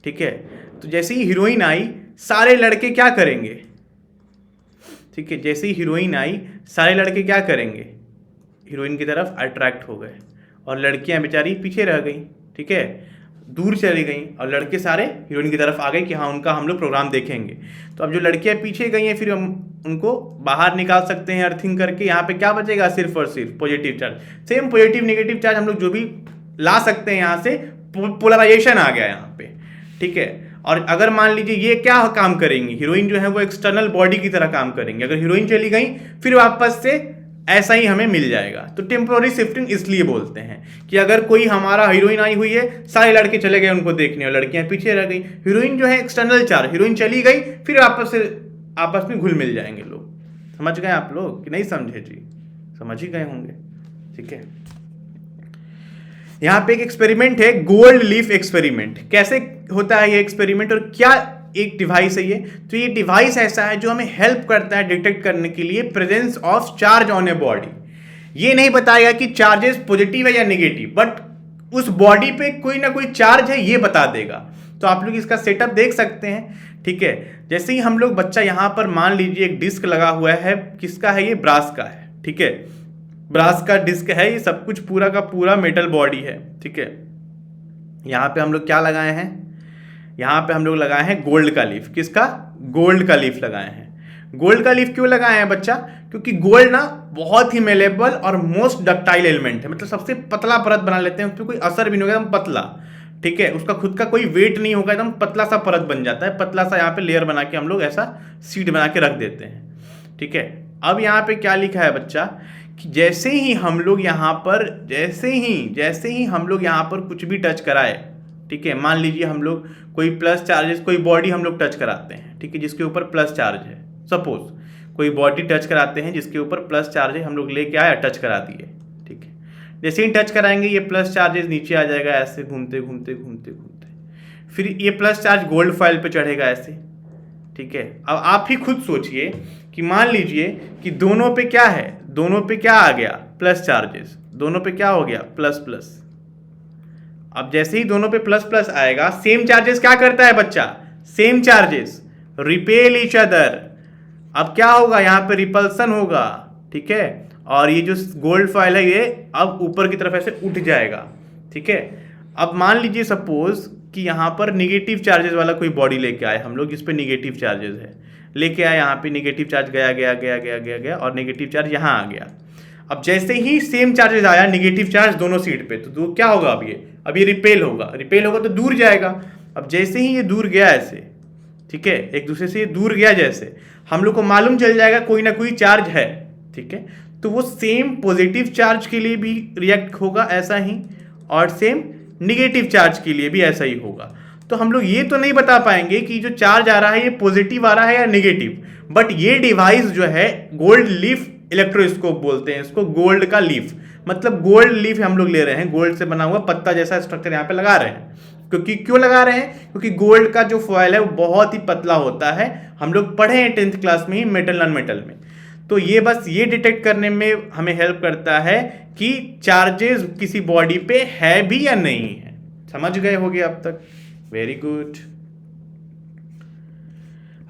ठीक है। तो जैसे ही हीरोइन आई, सारे लड़के क्या करेंगे, ठीक है, जैसे ही हीरोइन आई सारे लड़के क्या करेंगे, हीरोइन की तरफ अट्रैक्ट हो गए, और लड़कियां बेचारी पीछे रह गई, ठीक है, दूर चली गई, और लड़के सारे हीरोइन की तरफ आ गए कि हाँ उनका हम लोग प्रोग्राम देखेंगे। तो अब जो लड़कियां पीछे गई हैं, फिर हम उनको बाहर निकाल सकते हैं अर्थिंग करके। यहाँ पे क्या बचेगा, सिर्फ और सिर्फ positive charge. Same positive negative charge हम लोग जो भी ला सकते हैं, यहाँ से पोलराइजेशन आ गया यहाँ पे, ठीक है। और अगर मान लीजिए ये क्या काम करेंगी, हीरोइन जो है वो एक्सटर्नल बॉडी की तरह काम करेंगे। अगर हीरोइन चली गई फिर वापस से ऐसा ही हमें मिल जाएगा। तो टेम्पोररी शिफ्टिंग इसलिए बोलते हैं कि अगर कोई हमारा हीरोइन आई हुई है, सारे लड़के चले गए उनको देखने और लड़कियां पीछे रह गई, हीरोइन जो है एक्सटर्नल चार्ज, हीरोइन चली गई फिर वापस से आपस में घुल मिल जाएंगे लोग। समझ गए आप लोग कि नहीं समझे जी, समझ ही गए होंगे, ठीक है। यहां पे एक एक्सपेरिमेंट है, गोल्ड लीफ एक्सपेरिमेंट। कैसे होता है ये एक्सपेरिमेंट और क्या एक डिवाइस है ये, तो ये डिवाइस ऐसा है जो हमें हेल्प करता है डिटेक्ट करने के लिए presence of charge on a body. ये नहीं बताएगा कि चार्जेस पॉजिटिव है या नेगेटिव, बट उस बॉडी पे कोई ना कोई चार्ज है ये बता देगा। तो आप लोग इसका सेटअप देख सकते हैं, ठीक है। जैसे ही हम लोग बच्चा यहां पर मान लीजिए एक डिस्क लगा हुआ है, किसका है ये, ब्रास का है, ठीक है, ब्रास का डिस्क है, ये सब कुछ पूरा का पूरा मेटल बॉडी है, ठीक है। यहां पे हम लोग क्या लगाए हैं, यहां पे हम लोग लगाए हैं गोल्ड का लीफ। किसका, गोल्ड का लीफ लगाए हैं। गोल्ड का लीफ क्यों लगाए हैं बच्चा, क्योंकि गोल्ड ना बहुत ही मेलेबल और मोस्ट डक्टाइल एलिमेंट है, मतलब सबसे पतला परत बना लेते हैं, उस पर कोई असर भी नहीं होगा, एकदम पतला, ठीक है। उसका खुद का कोई वेट नहीं होगा, एकदम पतला सा परत बन जाता है, पतला सा यहाँ पे लेयर बना के हम लोग ऐसा सीड बना के रख देते हैं, ठीक है। अब यहाँ पे क्या लिखा है बच्चा, कि जैसे ही हम लोग यहाँ पर जैसे ही हम लोग यहाँ पर कुछ भी टच कराए, ठीक है, मान लीजिए हम लोग कोई प्लस चार्जेस, कोई बॉडी हम लोग टच कराते हैं, ठीक है, जिसके ऊपर प्लस चार्ज है, सपोज कोई बॉडी टच कराते हैं जिसके ऊपर प्लस चार्ज है, हम लोग लेके आए टच करा दिए, ठीक है। जैसे ही टच कराएंगे ये प्लस चार्जेस नीचे आ जाएगा, ऐसे घूमते घूमते घूमते घूमते, फिर ये प्लस चार्ज गोल्ड फॉइल पे चढ़ेगा ऐसे, ठीक है। अब आप ही खुद सोचिए कि मान लीजिए कि दोनों पे क्या है, दोनों पे क्या आ गया, प्लस चार्जेस, दोनों पे क्या हो गया, प्लस प्लस। अब जैसे ही दोनों पे प्लस प्लस आएगा, सेम चार्जेस क्या करता है बच्चा, same charges repel each other. अब क्या होगा, यहाँ पे रिपल्सन होगा, ठीक है, और ये जो गोल्ड फॉइल है ये अब ऊपर की तरफ ऐसे उठ जाएगा, ठीक है। अब मान लीजिए सपोज कि यहाँ पर निगेटिव चार्जेस वाला कोई बॉडी लेके आए हम लोग, जिस पे निगेटिव चार्जेस है, लेके आए, यहाँ पे निगेटिव चार्ज गया गया गया गया गया गया और नेगेटिव चार्ज यहाँ आ गया। अब जैसे ही सेम चार्जेस आया, निगेटिव चार्ज दोनों साइड पे, तो क्या होगा, अब ये रिपेल होगा तो दूर जाएगा। अब जैसे ही ये दूर गया ऐसे, ठीक है, एक दूसरे से ये दूर गया, जैसे हम लोग को मालूम चल जाएगा कोई ना कोई चार्ज है, ठीक है। तो वो सेम पॉजिटिव चार्ज के लिए भी रिएक्ट होगा ऐसा ही, और सेम निगेटिव चार्ज के लिए भी ऐसा ही होगा। तो हम लोग ये तो नहीं बता पाएंगे कि जो चार्ज आ रहा है ये पॉजिटिव आ रहा है या नेगेटिव, बट ये डिवाइस जो है गोल्ड लीफ इलेक्ट्रोस्कोप बोलते हैं इसको, गोल्ड का लीफ, मतलब गोल्ड लीफ हम लोग ले रहे हैं, गोल्ड से बना हुआ पत्ता जैसा स्ट्रक्चर यहाँ पे लगा रहे हैं। क्योंकि क्यों लगा रहे हैं, क्योंकि गोल्ड का जो फॉयल है वो बहुत ही पतला होता है, हम लोग पढ़े हैं 10th क्लास में ही मेटल नॉन मेटल में। तो ये बस ये डिटेक्ट करने में हमें हेल्प करता है कि चार्जेस किसी बॉडी पे है भी या नहीं है। समझ गए होगे अब तक, वेरी गुड।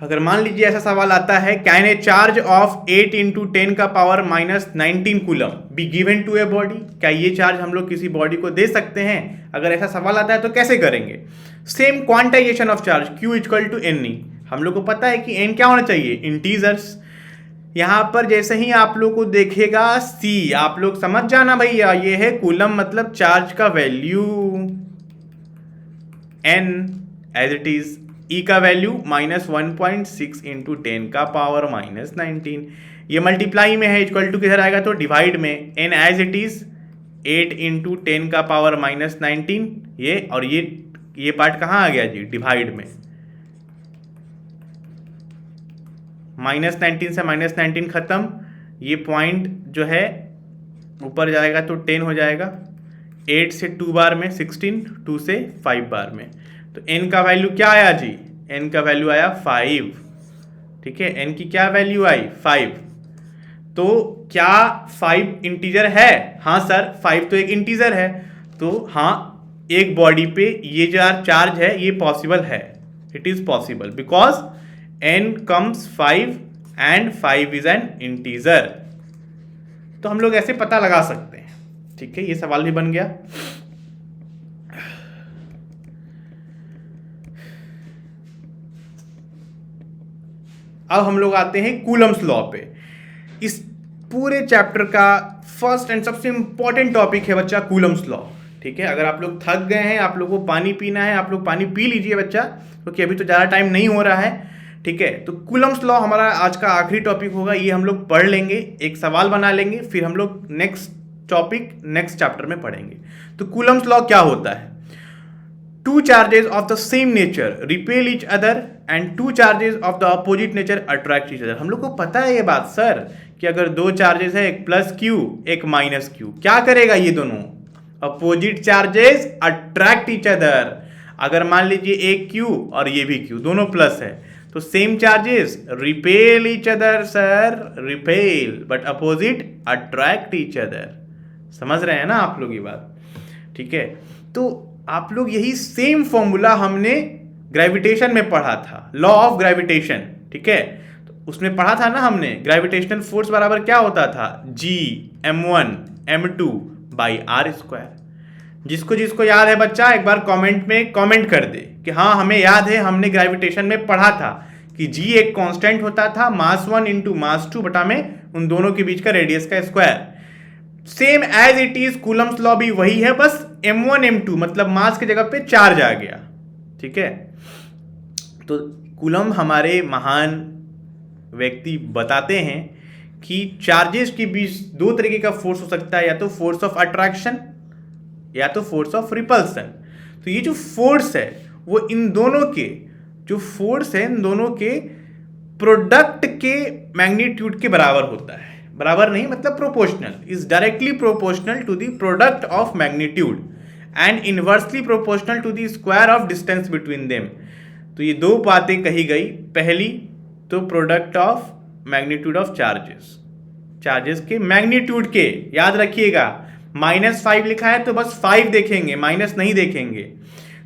अगर मान लीजिए ऐसा सवाल आता है, कैन ए चार्ज ऑफ 8 × 10 का power -19 coulomb be given to a body, क्या ये चार्ज हम लोग किसी बॉडी को दे सकते हैं? अगर ऐसा सवाल आता है तो कैसे करेंगे? Same quantization of charge Q = NE, हम लोग को पता है कि n क्या होना चाहिए, इंटीजर्स। यहां पर जैसे ही आप लोग को देखेगा C, आप लोग समझ जाना भैया ये है कूलम, मतलब चार्ज का value, n as it is, E का वैल्यू -1.6 × 10 का पावर -19, ये मल्टीप्लाई में है, इक्वल टू किधर आएगा तो डिवाइड में, n एज इट इज 8 × 10 का पावर -19 ये, और ये ये पार्ट कहाँ आ गया जी, डिवाइड में। -19 से -19 खत्म, ये पॉइंट जो है ऊपर जाएगा तो 10 हो जाएगा, 8 से 2 बार में 16, 2 से 5 बार में, तो n का वैल्यू क्या आया जी, n का वैल्यू आया 5। ठीक है, n की क्या वैल्यू आई, 5। तो क्या 5 इंटीजर है, हाँ सर 5 तो एक इंटीजर है, तो हाँ एक बॉडी पे ये जो चार्ज है ये पॉसिबल है, it is possible because n comes 5 and 5 is an integer. तो हम लोग ऐसे पता लगा सकते हैं। ठीक है, ये सवाल भी बन गया। अब हम लोग आते हैं कूलम्स लॉ पे। इस पूरे चैप्टर का फर्स्ट एंड सबसे इंपॉर्टेंट टॉपिक है बच्चा कूलम्स लॉ। ठीक है, अगर आप लोग थक गए हैं, आप लोग को पानी पीना है, आप लोग पानी पी लीजिए बच्चा, क्योंकि अभी तो ज़्यादा टाइम नहीं हो रहा है। ठीक है, तो कूलम्स लॉ हमारा आज का आखिरी टॉपिक होगा, ये हम लोग पढ़ लेंगे, एक सवाल बना लेंगे, फिर हम लोग नेक्स्ट टॉपिक नेक्स्ट चैप्टर में पढ़ेंगे। तो कूलम्स लॉ क्या होता है, two charges of the same nature repel each other and two charges of the opposite nature attract each other. हम लोग को पता है ये बात सर कि अगर दो चार्जेस है, एक प्लस क्यू एक माइनस क्यू, क्या करेगा ये दोनों, opposite charges attract each other. अगर मान लीजिए एक क्यू और ये भी क्यू, दोनों प्लस है, तो same charges repel each other sir, repel, but opposite attract each other. समझ रहे हैं ना आप लोग ये बात। ठीक है, तो आप लोग यही सेम फॉर्मूला हमने ग्रेविटेशन में पढ़ा था, लॉ ऑफ ग्रेविटेशन। ठीक है, तो उसमें पढ़ा था ना हमने, ग्रेविटेशनल फोर्स बराबर क्या होता था, G(m1m2/r²। जिसको जिसको याद है बच्चा एक बार कमेंट में कमेंट कर दे कि हाँ हमें याद है, हमने ग्रेविटेशन में पढ़ा था कि G एक कांस्टेंट होता था, मास 1 इंटू मास 2 बटा में उन दोनों के बीच का रेडियस का square. Same as it is coulomb's law भी वही है, बस m1 m2 मतलब मास की जगह पे चार्ज आ गया। ठीक है, तो कूलम हमारे महान व्यक्ति बताते हैं कि चार्जेस के बीच दो तरीके का फोर्स हो सकता है, या तो फोर्स ऑफ अट्रैक्शन या तो फोर्स ऑफ रिपल्सन। तो ये जो फोर्स है वो इन दोनों के, जो फोर्स है इन दोनों के प्रोडक्ट के मैग्नीट्यूड के बराबर होता है। बराबर नहीं मतलब proportional, is directly proportional to the product of magnitude and inversely proportional to the square of distance between them. तो ये दो बातें कही गई। पहली तो product of magnitude of charges, charges के मैग्नीट्यूड के, याद रखिएगा -5 लिखा है तो बस 5 देखेंगे, माइनस नहीं देखेंगे।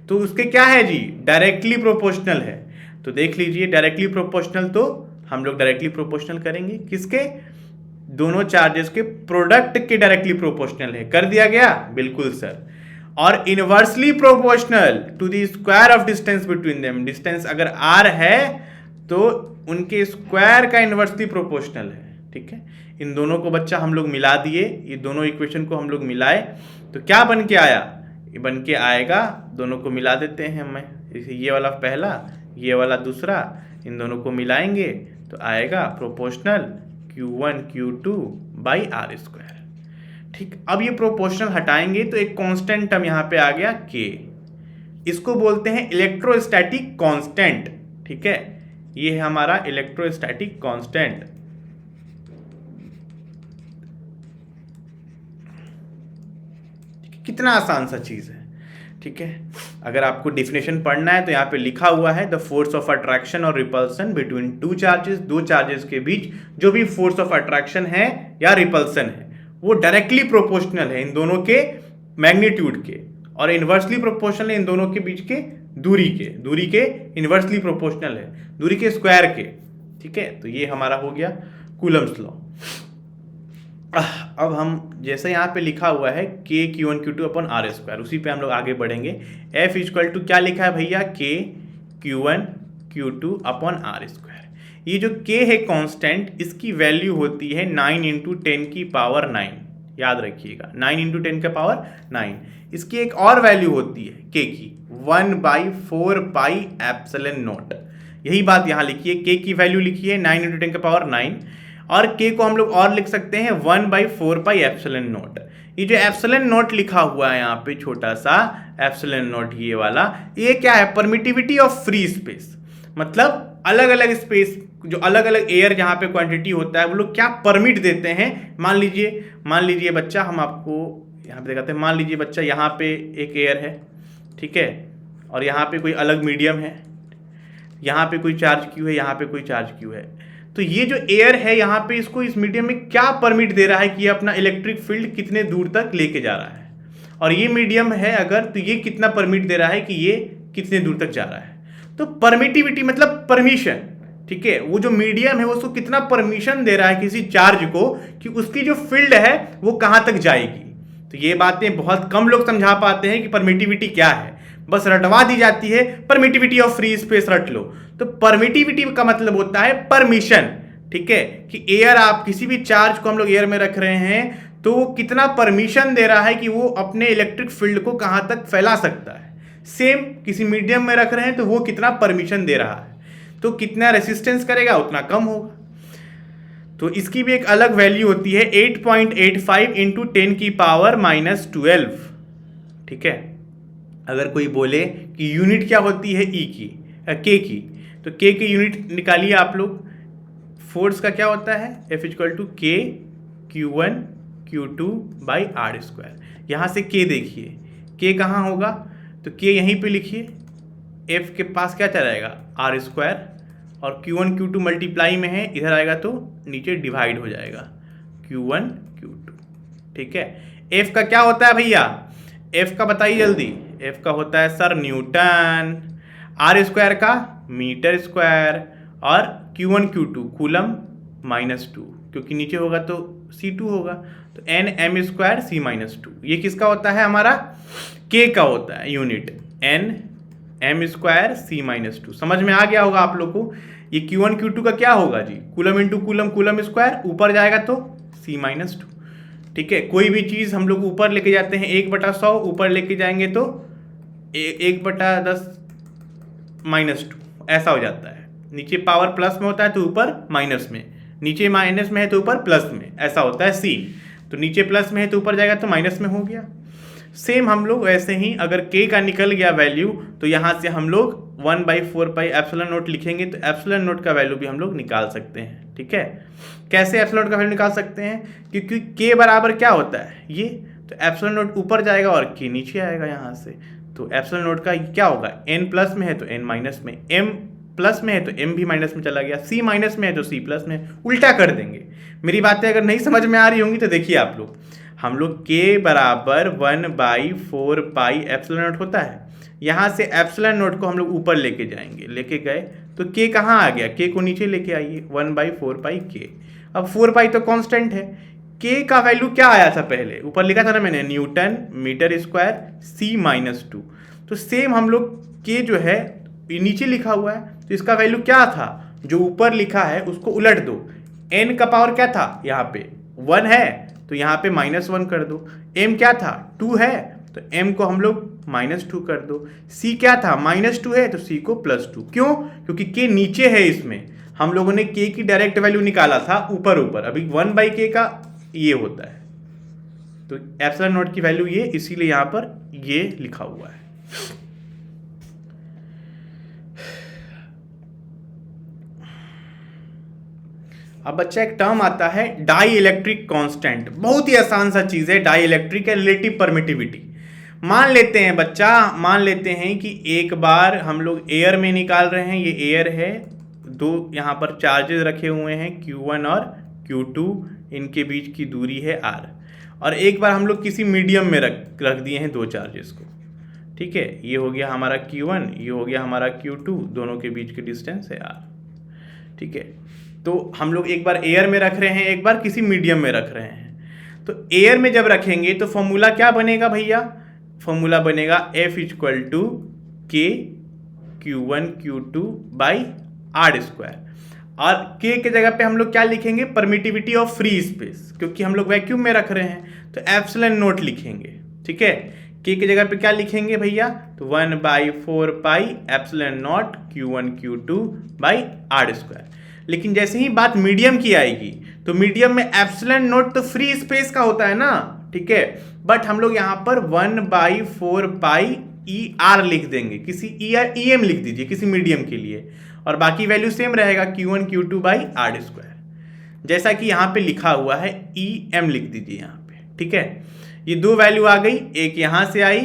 तो उसके क्या है जी, डायरेक्टली प्रोपोर्शनल है। तो देख लीजिए डायरेक्टली प्रोपोर्शनल, तो हम लोग डायरेक्टली प्रोपोर्शनल करेंगे किसके, दोनों चार्जेस के प्रोडक्ट के डायरेक्टली प्रोपोर्शनल है। कर दिया गया, बिल्कुल सर। और inversely proportional to the square of distance between them, distance अगर r है तो उनके स्क्वायर का इनवर्सली प्रोपोर्शनल है। ठीक है, इन दोनों को बच्चा हम लोग मिला दिए, ये दोनों इक्वेशन को हम लोग मिलाए तो क्या बन के आया, ये बन के आएगा, दोनों को मिला देते हैं हमें, ये वाला पहला ये वाला दूसरा, इन दोनों को मिलाएंगे तो आएगा प्रोपोर्शनल Q1 Q2/r²। ठीक, अब ये प्रोपोर्शनल हटाएंगे तो एक कांस्टेंट टर्म यहाँ पे आ गया K, इसको बोलते हैं इलेक्ट्रोस्टैटिक कांस्टेंट। ठीक है, ये है हमारा इलेक्ट्रोस्टैटिक कांस्टेंट। कितना आसान सा चीज है। ठीक है, अगर आपको डिफिनेशन पढ़ना है तो यहाँ पे लिखा हुआ है, द फोर्स ऑफ अट्रैक्शन और रिपल्सन बिटवीन टू चार्जेस, दो चार्जेस के बीच जो भी फोर्स ऑफ अट्रैक्शन है या रिपल्सन है वो डायरेक्टली प्रोपोर्शनल है इन दोनों के मैग्नीट्यूड के, और इनवर्सली प्रोपोर्शनल है इन दोनों के बीच के दूरी के इनवर्सली प्रोपोर्शनल है दूरी के स्क्वायर के। ठीक है, तो ये हमारा हो गया कूलम्स लॉ। अब हम जैसे यहाँ पे लिखा हुआ है K(Q1 Q2/r²), उसी पे हम लोग आगे बढ़ेंगे। F इक्वल टू क्या लिखा है भैया, K(Q1 Q2/r²). ये जो K है कांस्टेंट, इसकी वैल्यू होती है 9 × 10⁹, याद रखिएगा 9 × 10⁹। इसकी एक और वैल्यू होती है K की, 1/4πε0। यही बात यहाँ लिखिए, K की वैल्यू लिखिए 9 × 10⁹, और K को हम लोग और लिख सकते हैं 1/4πε0। ये जो एप्सिलॉन नॉट लिखा हुआ है यहाँ पे छोटा सा एप्सिलॉन नॉट ये वाला, ये क्या है? Permittivity of free space. मतलब अलग अलग स्पेस, जो अलग अलग एयर जहाँ पे क्वांटिटी होता है वो लोग क्या परमिट देते हैं। मान लीजिए बच्चा, हम आपको यहाँ पे दिखाते हैं। मान लीजिए बच्चा, यहाँ पे एक एयर है, ठीक है, और यहाँ पे कोई अलग मीडियम है, यहाँ पे कोई चार्ज क्यू है, यहाँ पे कोई चार्ज क्यू है। तो ये जो एयर है यहाँ पे, इसको इस मीडियम में क्या परमिट दे रहा है कि ये अपना इलेक्ट्रिक फील्ड कितने दूर तक लेके जा रहा है, और ये मीडियम है अगर, तो ये कितना परमिट दे रहा है कि ये कितने दूर तक जा रहा है। तो परमिटिविटी मतलब परमिशन, ठीक है, वो जो मीडियम है वो उसको कितना परमिशन दे रहा है किसी चार्ज को कि उसकी जो फील्ड है वो कहाँ तक जाएगी। तो ये बातें बहुत कम लोग समझा पाते हैं कि परमिटिविटी क्या है, बस रटवा दी जाती है, परमिटिविटी ऑफ फ्री स्पेस रट लो। तो परमिटिविटी का मतलब होता है परमिशन, ठीक है, कि एयर, आप किसी भी चार्ज को हम लोग एयर में रख रहे हैं तो वो कितना परमिशन दे रहा है कि वो अपने इलेक्ट्रिक फील्ड को कहाँ तक फैला सकता है। सेम किसी मीडियम में रख रहे हैं तो वो कितना परमिशन दे रहा है, तो कितना रेसिस्टेंस करेगा उतना कम होगा। तो इसकी भी एक अलग वैल्यू होती है 8.85 इंटू 10 की पावर -12, ठीक है। अगर कोई बोले कि यूनिट क्या होती है ई की, के की, तो के की यूनिट निकालिए आप लोग। फोर्स का क्या होता है? F = K Q1 Q2 by r square. यहाँ से के देखिए, के कहाँ होगा? तो के यहीं पे लिखिए, F के पास क्या चला जाएगा? आर स्क्वायर, और Q1 Q2 मल्टीप्लाई में है, इधर आएगा तो नीचे डिवाइड हो जाएगा Q1 Q2, ठीक है। F का क्या होता है भैया? F का बताइए जल्दी। F का होता है सर न्यूटन, आर स्क्वायर का मीटर स्क्वायर, और Q1 Q2 कूलम -2, क्योंकि नीचे होगा तो C2 होगा, तो N m स्क्वायर C-2। ये किसका होता है? हमारा K का होता है unit, N m square C-2। समझ में आ गया होगा आप लोग को। ये Q1 Q2 का क्या होगा जी? Coulomb into coulomb, coulomb square, ऊपर जाएगा तो C-2, ठीक है। कोई भी चीज़ हम लोग ऊपर लेके जाते हैं 1/100, ऊपर लेके जाएंगे तो 1/10 -2, ऐसा हो जाता है। नीचे पावर प्लस में होता है तो ऊपर माइनस में, नीचे माइनस में है तो ऊपर प्लस में, ऐसा होता है सी। तो नीचे प्लस में है तो ऊपर जाएगा तो माइनस में हो गया। सेम हम लोग वैसे ही अगर के का निकल गया वैल्यू, तो यहाँ से हम लोग 1/4 एप्सिलॉन नोट लिखेंगे, तो एप्सिलॉन नोट का वैल्यू भी हम लोग निकाल सकते हैं, ठीक है। कैसे एप्सिलॉन नोट का वैल्यू निकाल सकते हैं? क्योंकि के बराबर क्या होता है ये, तो एप्सिलॉन नोट ऊपर जाएगा और के नीचे आएगा यहाँ से। तो एप्सिलॉन नोट का क्या होगा? n प्लस में है तो n माइनस में, m प्लस में है तो m भी माइनस में चला गया, c माइनस में है तो c प्लस में, उल्टा कर देंगे। मेरी बातें अगर नहीं समझ में आ रही होंगी तो देखिए आप लोग, हम लोग k बराबर 1/4 एप्सिलॉन नोट होता है, यहाँ से एप्सिलॉन नोट को हम लोग ऊपर लेके जाएंगे, लेके गए तो k कहाँ आ गया? k को नीचे लेके आइए, 1/4 k। अब 4 तो कांस्टेंट है, k का वैल्यू क्या आया था पहले? ऊपर लिखा था ना मैंने, न्यूटन मीटर स्क्वायर C-2। तो सेम हम लोग k जो है नीचे लिखा हुआ है, तो इसका वैल्यू क्या था? जो ऊपर लिखा है उसको उलट दो। n का पावर क्या था? यहाँ पे 1 है तो यहाँ पे -1 कर दो। m क्या था? 2 है तो m को हम लोग -2 कर दो। c क्या था? -2 है तो c को +2। क्यों? क्योंकि k नीचे है, इसमें हम लोगों ने k की डायरेक्ट वैल्यू निकाला था ऊपर, अभी 1/k का ये होता है, तो एप्सिलॉन नोट की वैल्यू ये, इसीलिए यहाँ पर ये लिखा हुआ है। अब बच्चा एक टर्म आता है डाई इलेक्ट्रिक कांस्टेंट, बहुत ही आसान सा चीज़ है डाई इलेक्ट्रिक या रिलेटिव परमिटिविटी। मान लेते हैं बच्चा, मान लेते हैं कि एक बार हम लोग एयर में निकाल रहे हैं, ये एयर है, दो यहाँ पर चार्जेस रखे हुए हैं Q1 और Q2, इनके बीच की दूरी है R, और एक बार हम लोग किसी मीडियम में रख दिए हैं दो चार्जेस को, ठीक है। ये हो गया हमारा Q1, ये हो गया हमारा Q2, दोनों के बीच की डिस्टेंस है R, ठीक है। तो हम लोग एक बार एयर में रख रहे हैं, एक बार किसी मीडियम में रख रहे हैं। तो एयर में जब रखेंगे तो फॉर्मूला क्या बनेगा भैया? फॉर्मूला बनेगा F = K Q1 Q2 by r square, और K के जगह पे हम लोग क्या लिखेंगे? परमिटिविटी ऑफ फ्री स्पेस, क्योंकि हम लोग वैक्यूम में रख रहे हैं तो एप्सिलॉन नोट लिखेंगे, ठीक है। K के जगह पे क्या लिखेंगे भैया? तो 1/4 epsilon naught Q1 Q2 by r square. लेकिन जैसे ही बात मीडियम की आएगी तो मीडियम में एप्सिलॉन नोट तो फ्री स्पेस का होता है ना, ठीक है, बट हम लोग यहाँ पर 1/4 पाई ई आर लिख देंगे, किसी ई एम लिख दीजिए किसी मीडियम के लिए, और बाकी वैल्यू सेम रहेगा Q1 Q2 by r square, जैसा कि यहाँ पे लिखा हुआ है ई एम लिख दीजिए यहाँ पे, ठीक है। ये दो वैल्यू आ गई, एक यहाँ से आई,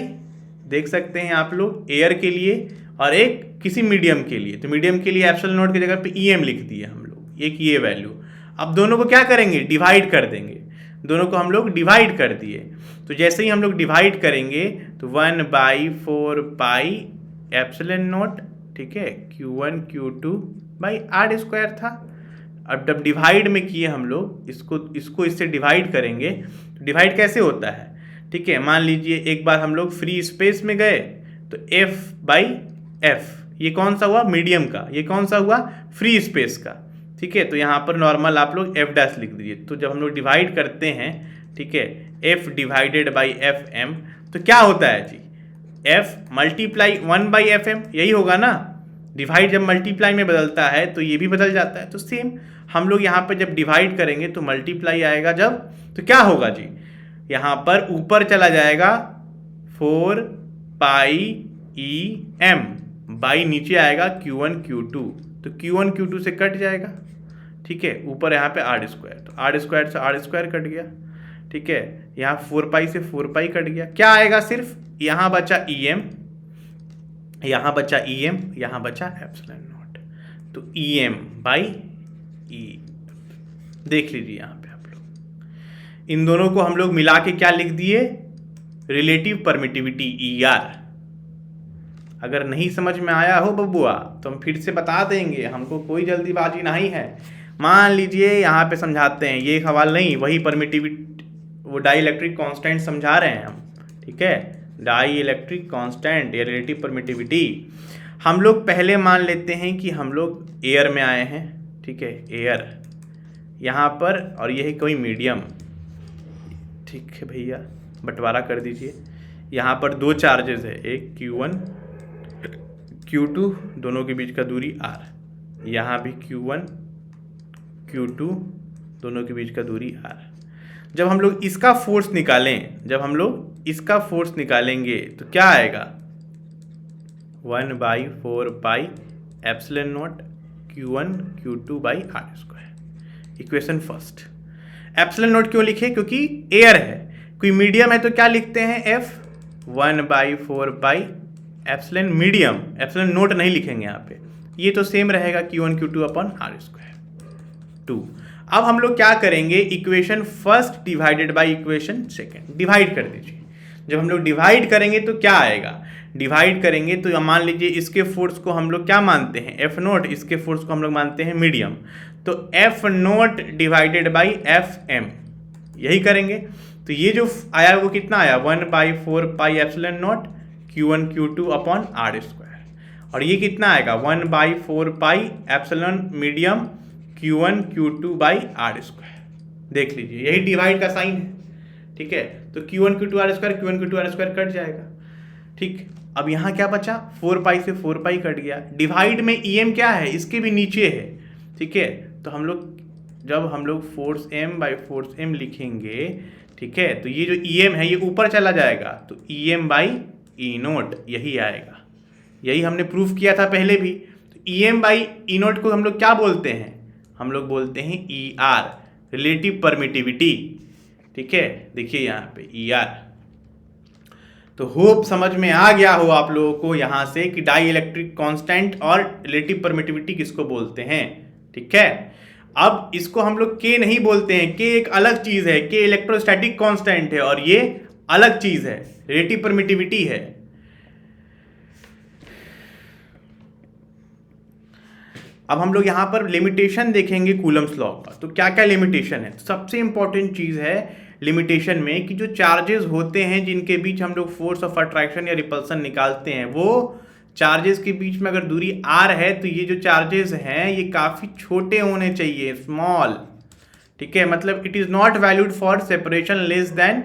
देख सकते हैं आप लोग एयर के लिए, और एक किसी मीडियम के लिए, तो मीडियम के लिए एप्सिलॉन नॉट की जगह पे ई एम लिख दिया हम लोग, एक ये वैल्यू। अब दोनों को क्या करेंगे, डिवाइड कर देंगे, दोनों को हम लोग डिवाइड कर दिए, तो जैसे ही हम लोग डिवाइड करेंगे तो 1/4 पाई एप्सिलॉन नॉट, ठीक है, Q1 Q2 by r square था। अब जब डिवाइड में किए हम लोग इसको इससे डिवाइड करेंगे, तो डिवाइड कैसे होता है, ठीक है, मान लीजिए एक बार हम लोग फ्री स्पेस में गए तो F/F, ये कौन सा हुआ, मीडियम का, ये कौन सा हुआ, फ्री स्पेस का, ठीक है। तो यहाँ पर नॉर्मल आप लोग F' लिख दीजिए। तो जब हम लोग डिवाइड करते हैं, ठीक है, F डिवाइडेड बाई FM, तो क्या होता है जी, F मल्टीप्लाई 1/FM, यही होगा ना। डिवाइड जब मल्टीप्लाई में बदलता है तो ये भी बदल जाता है, तो सेम हम लोग यहाँ पर जब डिवाइड करेंगे तो मल्टीप्लाई आएगा जब, तो क्या होगा जी, यहाँ पर ऊपर चला जाएगा 4 पाई ई एम बाई नीचे आएगा Q1 Q2, तो Q1 Q2 से कट जाएगा, ठीक है, ऊपर यहाँ पे आर स्क्वायर, तो आर स्क्वायर से आर स्क्वायर कट गया, ठीक है, यहाँ 4 पाई से 4 पाई कट गया, क्या आएगा, सिर्फ यहाँ बचा ई एम, यहाँ बचा ई एम, यहाँ बचा एप्सिलॉन नॉट, तो ई एम बाई ई, देख लीजिए यहाँ पे आप लोग, इन दोनों को हम लोग मिला के क्या लिख दिए, रिलेटिव परमिटिविटी ई आर। अगर नहीं समझ में आया हो बबुआ तो हम फिर से बता देंगे, हमको कोई जल्दीबाजी नहीं है। मान लीजिए यहाँ पे समझाते हैं, ये सवाल नहीं, वही परमिटिविटी, वो डाई इलेक्ट्रिक कांस्टेंट समझा रहे हैं हम, ठीक है, डाई इलेक्ट्रिक कांस्टेंट या रिलेटिव परमिटिविटी। हम लोग पहले मान लेते हैं कि हम लोग एयर में आए हैं, ठीक है, एयर यहाँ पर, और ये है कोई मीडियम, ठीक है भैया, बंटवारा कर दीजिए। यहाँ पर दो चार्जेस है, एक Q1 Q2, दोनों के बीच का दूरी r, यहाँ भी Q1 Q2, दोनों के बीच का दूरी r। जब हम लोग इसका फोर्स निकालें, जब हम लोग इसका फोर्स निकालेंगे तो क्या आएगा, 1/4 pi epsilon naught Q1 Q2 by r square. Equation first, epsilon naught क्यों लिखे, क्योंकि एयर है, कोई मीडियम है तो क्या लिखते हैं, F 1/4 pi epsilon medium, epsilon note नहीं लिखेंगे यहाँ पे, ये तो सेम रहेगा Q1 Q2 upon r square 2। अब हम लोग क्या करेंगे, equation first divided by equation second, divide कर दीजिए। जब हम लोग डिवाइड करेंगे तो क्या आएगा, डिवाइड करेंगे तो मान लीजिए इसके फोर्स को हम लोग क्या मानते हैं, F नोट, इसके फोर्स को हम लोग मानते हैं मीडियम, तो F note divided by FM, यही करेंगे। तो ये जो आया वो कितना आया, 1/4 pi epsilon naught Q1 Q2 upon r square, और ये कितना आएगा 1/4 pi epsilon medium Q1 Q2 by r square. देख लीजिए यही डिवाइड का साइन है, ठीक है, तो Q1 Q2 r square, Q1 Q2 r square cut जाएगा, ठीक। अब यहाँ क्या बचा, 4 पाई से 4 पाई कट गया, डिवाइड में EM क्या है, इसके भी नीचे है, ठीक है, तो हम लोग जब हम लोग force M by force M लिखेंगे, ठीक है, तो ये जो EM है ये ऊपर चला जाएगा, तो EM बाई ई नोट यही आएगा, यही हमने प्रूफ किया था पहले भी। तो EM बाई ई नोट को हम लोग क्या बोलते हैं, हम लोग बोलते हैं ER, रिलेटिव परमिटिविटी, ठीक है, देखिए यहाँ पे ER। तो होप समझ में आ गया हो आप लोगों को यहाँ से कि डाई इलेक्ट्रिक कांस्टेंट और रिलेटिव परमिटिविटी किसको बोलते हैं, ठीक है। अब इसको हम लोग K नहीं बोलते हैं, K एक अलग चीज है, K इलेक्ट्रोस्टैटिक कांस्टेंट है, और ये अलग चीज है, रिलेटिव परमिटिविटी है। अब हम लोग यहां पर लिमिटेशन देखेंगे कूलम्स लॉ का, तो क्या क्या लिमिटेशन है। तो सबसे इंपॉर्टेंट चीज है लिमिटेशन में कि जो चार्जेस होते हैं जिनके बीच हम लोग फोर्स ऑफ अट्रैक्शन या रिपल्सन निकालते हैं, वो चार्जेस के बीच में अगर दूरी r है तो ये जो चार्जेस हैं ये काफी छोटे होने चाहिए, स्मॉल, ठीक है, मतलब it is not valued for separation less than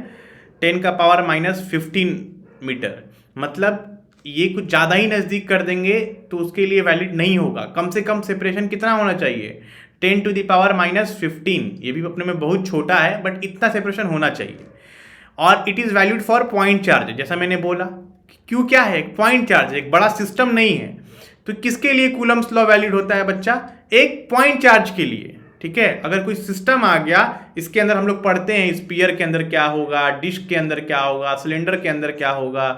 10⁻⁻15 metre, मतलब ये कुछ ज़्यादा ही नज़दीक कर देंगे तो उसके लिए वैलिड नहीं होगा। कम से कम सेपरेशन कितना होना चाहिए, 10⁻⁻15, ये भी अपने में बहुत छोटा है बट इतना सेपरेशन होना चाहिए। और it is valued for point charge, जैसा मैंने बोला। क्यों क्या है, पॉइंट चार्ज एक बड़ा सिस्टम नहीं है, तो किसके लिए कूलम्स लॉ वैलिड होता है बच्चा, एक पॉइंट चार्ज के लिए, ठीक है। अगर कोई सिस्टम आ गया, इसके अंदर हम लोग पढ़ते हैं स्फीयर के अंदर क्या होगा, डिस्क के अंदर क्या होगा, सिलेंडर के अंदर क्या होगा,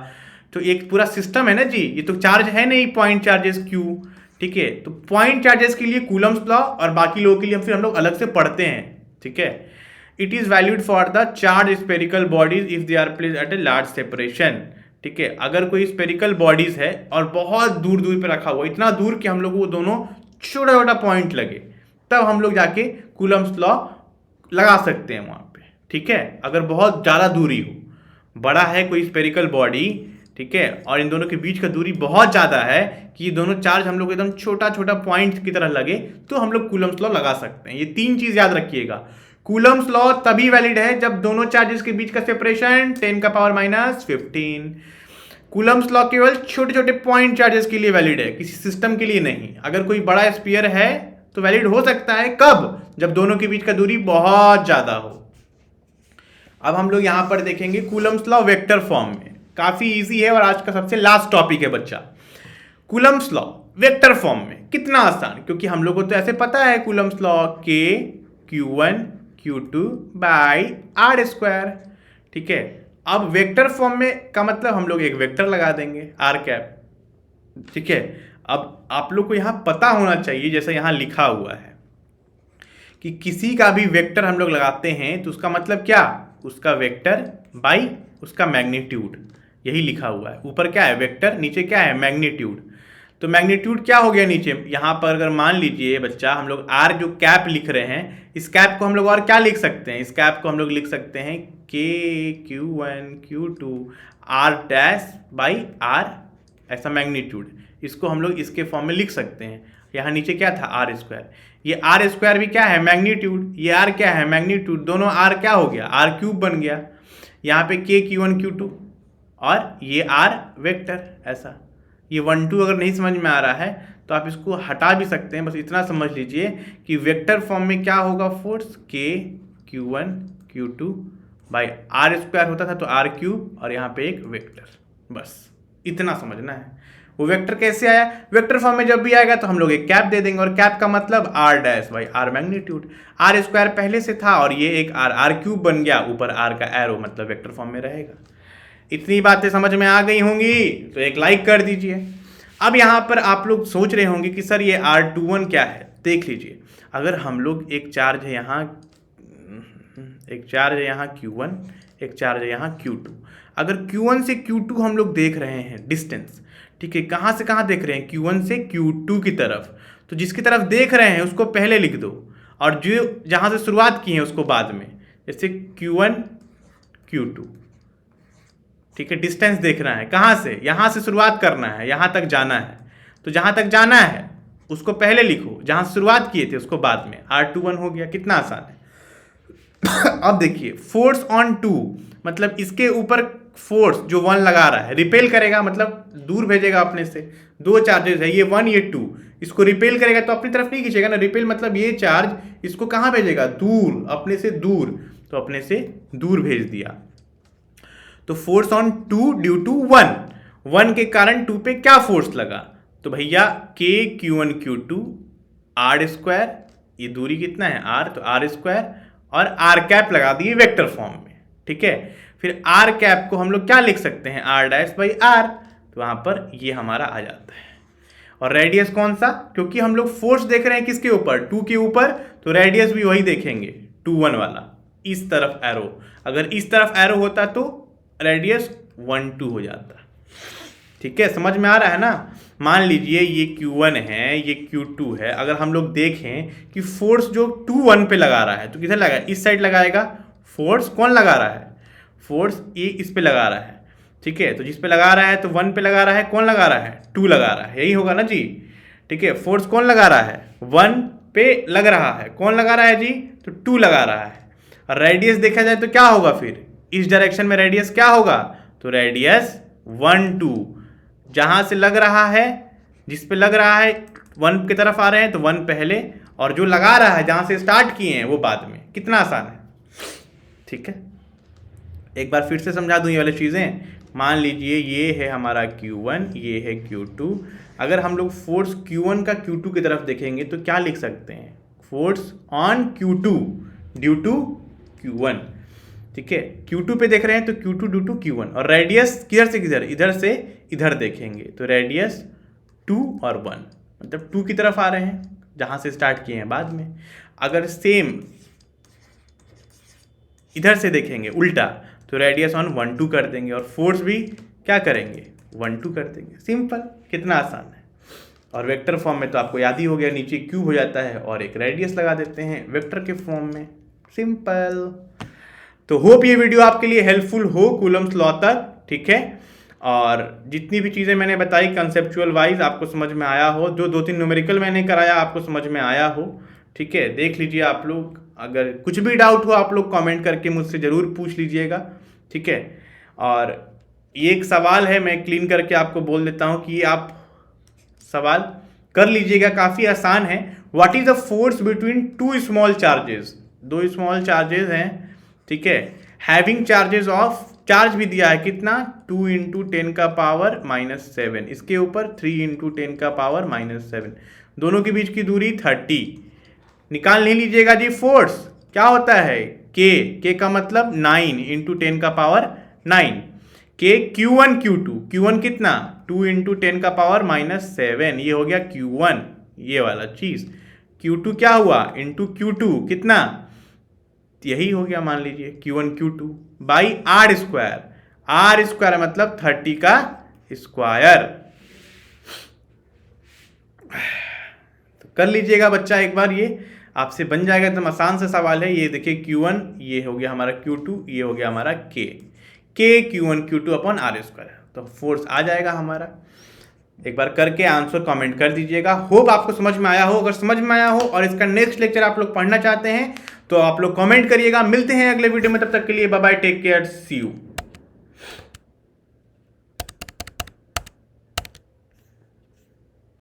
तो एक पूरा सिस्टम है ना जी, ये तो चार्ज है नहीं, पॉइंट चार्जेस क्यू, ठीक है। तो पॉइंट चार्जेस के लिए कूलम्स लॉ और बाकी लोगों के लिए फिर हम लोग अलग से पढ़ते हैं, ठीक है। It is valued for the charge spherical bodies if they are placed at a large separation, ठीक है। अगर कोई स्पेरिकल बॉडीज है और बहुत दूर दूर पे रखा हुआ, इतना दूर कि हम लोग वो दोनों छोटा छोटा पॉइंट लगे, तब हम लोग जाके कूलम्स लॉ लगा सकते हैं वहां पे, ठीक है। अगर बहुत ज़्यादा दूरी हो, बड़ा है कोई स्पेरिकल बॉडी, ठीक है, और इन दोनों के बीच का दूरी बहुत ज़्यादा है कि ये दोनों चार्ज हम लोग एकदम छोटा छोटा पॉइंट की तरह लगे, तो हम लोग कूलम्स लॉ लगा सकते हैं। ये 3 चीज़ याद रखिएगा। कूलम्स लॉ तभी वैलिड है जब दोनों चार्जेस के बीच का सेपरेशन 10⁻⁻15। कूलम्स लॉ केवल छोटे छोटे पॉइंट चार्जेस के लिए वैलिड है, किसी सिस्टम के लिए नहीं। अगर कोई बड़ा स्फीयर है तो वैलिड हो सकता है, कब, जब दोनों के बीच का दूरी बहुत ज्यादा हो। अब हम लोग यहां पर देखेंगे कूलम्स लॉ वेक्टर फॉर्म में, काफी इजी है और आज का सबसे लास्ट टॉपिक है बच्चा। कूलम्स लॉ वेक्टर फॉर्म में कितना आसान, क्योंकि हम लोग को तो ऐसे पता है कूलम्स लॉ के Q1 Q2 by r square, ठीक है। अब वेक्टर फॉर्म में का मतलब हम लोग एक वेक्टर लगा देंगे आर कैप, ठीक है। अब आप लोग को यहां पता होना चाहिए, जैसा यहां लिखा हुआ है कि किसी का भी वेक्टर हम लोग लगाते हैं तो उसका मतलब क्या, उसका वेक्टर बाई उसका मैग्नीट्यूड, यही लिखा हुआ है। ऊपर क्या है वेक्टर, नीचे क्या है मैग्नीट्यूड। तो मैग्नीट्यूड क्या हो गया नीचे, यहां पर अगर मान लीजिए बच्चा हम लोग आर जो कैप लिख रहे हैं, इस कैप को हम लोग और क्या लिख सकते हैं, इस कैप को हम लोग लिख सकते हैं के Q1 Q2 r dash by r, ऐसा मैग्नीट्यूड, इसको हम लोग इसके फॉर्म में लिख सकते हैं। यहाँ नीचे क्या था आर स्क्वायर, ये आर स्क्वायर भी क्या है मैग्नीट्यूड, ये आर क्या है मैग्नीट्यूड, दोनों आर क्या हो गया आर क्यूब बन गया। यहाँ पे के Q1 Q2 और ये आर वेक्टर, ऐसा। ये 1 2 अगर नहीं समझ में आ रहा है तो आप इसको हटा भी सकते हैं, बस इतना समझ लीजिए कि वेक्टर फॉर्म में क्या होगा फोर्स, के Q1 Q2 by r square होता था तो आर क्यूब, और यहाँ पे एक वेक्टर, बस इतना समझना है। वो वेक्टर कैसे आया, वेक्टर फॉर्म में जब भी आएगा तो हम लोग एक कैप दे देंगे, और कैप का मतलब r dash by r magnitude. R square पहले से था और ये एक आर क्यूब बन गया, ऊपर आर का एरो, मतलब वेक्टर फॉर्म में रहेगा। इतनी बातें समझ में आ गई होंगी तो एक लाइक कर दीजिए। अब यहाँ पर आप लोग सोच रहे होंगे कि सर ये R21 क्या है, देख लीजिए। अगर हम लोग एक चार्ज है यहाँ Q1, एक चार्ज है यहाँ Q2, अगर Q1 से Q2 हम लोग देख रहे हैं डिस्टेंस, ठीक है, कहाँ से कहाँ देख रहे हैं, Q1 से Q2 की तरफ, तो जिसकी तरफ देख रहे हैं उसको पहले लिख दो, और जो जहाँ से शुरुआत की है उसको बाद में, जैसे Q1 Q2, ठीक है। डिस्टेंस देखना है कहाँ से, यहाँ से शुरुआत करना है, यहाँ तक जाना है, तो जहाँ तक जाना है उसको पहले लिखो, जहाँ से शुरुआत किए थे उसको बाद में, R21 हो गया, कितना आसान है। अब देखिए फोर्स ऑन 2, मतलब इसके ऊपर फोर्स जो 1 लगा रहा है, रिपेल करेगा, मतलब दूर भेजेगा अपने से। 2 चार्जेस है, ये 1 ये 2, इसको रिपेल करेगा तो अपनी तरफ नहीं खींचेगा ना, रिपेल मतलब ये चार्ज इसको कहाँ भेजेगा, दूर, अपने से दूर, तो अपने से दूर भेज दिया। तो फोर्स ऑन 2 ड्यू टू 1 के कारण 2 पे क्या फोर्स लगा, तो भैया के Q1 Q2 आर स्क्वायर, ये दूरी कितना है आर, तो आर स्क्वायर, और आर कैप लगा दिए वेक्टर फॉर्म में, ठीक है। फिर आर कैप को हम लोग क्या लिख सकते हैं, आर डैश बाई आर, तो वहां पर ये हमारा आ जाता है। और रेडियस कौन सा, क्योंकि हम लोग फोर्स देख रहे हैं किसके ऊपर, 2 के ऊपर, तो रेडियस भी वही देखेंगे 2 1 वाला, इस तरफ एरो, अगर इस तरफ एरो होता तो रेडियस 1 2 हो जाता, ठीक है। समझ में आ रहा है ना। मान लीजिए ये Q1 है, ये Q2 है, अगर हम लोग देखें कि फोर्स जो 2 1 पे लगा रहा है तो किधर लगाएगा, इस साइड लगाएगा। फोर्स कौन लगा रहा है, फोर्स ये इस पे लगा रहा है, ठीक है। तो जिस पे लगा रहा है तो 1 पे लगा रहा है, कौन लगा रहा है, 2 लगा रहा है, यही होगा ना जी, ठीक है। फोर्स कौन लगा रहा है, 1 पे लग रहा है, कौन लगा रहा है जी, तो 2 लगा रहा है। और रेडियस देखा जाए तो क्या होगा, फिर इस डायरेक्शन में रेडियस क्या होगा, तो रेडियस 1 2, जहां से लग रहा है, जिस पे लग रहा है 1 की तरफ आ रहे हैं तो 1 पहले, और जो लगा रहा है जहां से स्टार्ट किए हैं वो बाद में। कितना आसान है, ठीक है। एक बार फिर से समझा दूँ ये वाली चीज़ें। मान लीजिए ये है हमारा Q1, ये है Q2। अगर हम लोग फोर्स Q1 का Q2 की तरफ देखेंगे तो क्या लिख सकते हैं? Force on Q2 due to Q1। ठीक है, Q2 पे देख रहे हैं तो Q2 ड्यू टू Q1। और रेडियस किधर से किधर? इधर से इधर देखेंगे तो रेडियस 2 और 1, मतलब 2 की तरफ आ रहे हैं जहाँ से स्टार्ट किए हैं बाद में। अगर सेम इधर से देखेंगे उल्टा तो रेडियस ऑन 1 2 कर देंगे और फोर्स भी क्या करेंगे? 1 2 कर देंगे। सिंपल, कितना आसान है। और वेक्टर फॉर्म में तो आपको याद ही हो गया, नीचे क्यूब हो जाता है और एक रेडियस लगा देते हैं वेक्टर के फॉर्म में। सिंपल। तो होप ये वीडियो आपके लिए हेल्पफुल हो कूलम्स लॉ तक। ठीक है, और जितनी भी चीज़ें मैंने बताई कंसेप्चुअल वाइज आपको समझ में आया हो, जो 2-3 न्यूमेरिकल मैंने कराया आपको समझ में आया हो। ठीक है, देख लीजिए आप लोग। अगर कुछ भी डाउट हो आप लोग कमेंट करके मुझसे ज़रूर पूछ लीजिएगा। ठीक है, और ये एक सवाल है, मैं क्लीन करके आपको बोल देता हूँ कि आप सवाल कर लीजिएगा, काफ़ी आसान है। What is the force between two small charges? दो स्मॉल चार्जेस हैं, ठीक है, हैविंग चार्जेस ऑफ, चार्ज भी दिया है कितना? 2 × 10⁻⁻⁷, इसके ऊपर 3 × 10⁻⁻⁷, दोनों के बीच की दूरी 30। निकाल नहीं लीजिएगा जी। फोर्स क्या होता है? के का मतलब 9 × 10⁻⁹, के Q1 Q2, Q1 कितना? 2 × 10⁻⁷, ये हो गया Q1, ये वाला चीज। Q2 क्या हुआ? इंटू Q2 कितना? यही हो गया, मान लीजिए Q1 Q2 by r square. R square मतलब 30 का स्क्वायर। तो कर लीजिएगा बच्चा एक बार, ये आपसे बन जाएगा। एकदम आसान सा सवाल है ये। देखिए Q1 ये हो गया हमारा, Q2 ये हो गया हमारा K Q1 Q2 upon r square, तो फोर्स आ जाएगा हमारा। एक बार करके आंसर कमेंट कर दीजिएगा। होप आपको समझ में आया हो। अगर समझ में आया हो और इसका नेक्स्ट लेक्चर आप लोग पढ़ना चाहते हैं तो आप लोग कमेंट करिएगा। मिलते हैं अगले वीडियो में, तब तक के लिए bye bye, take care, see you.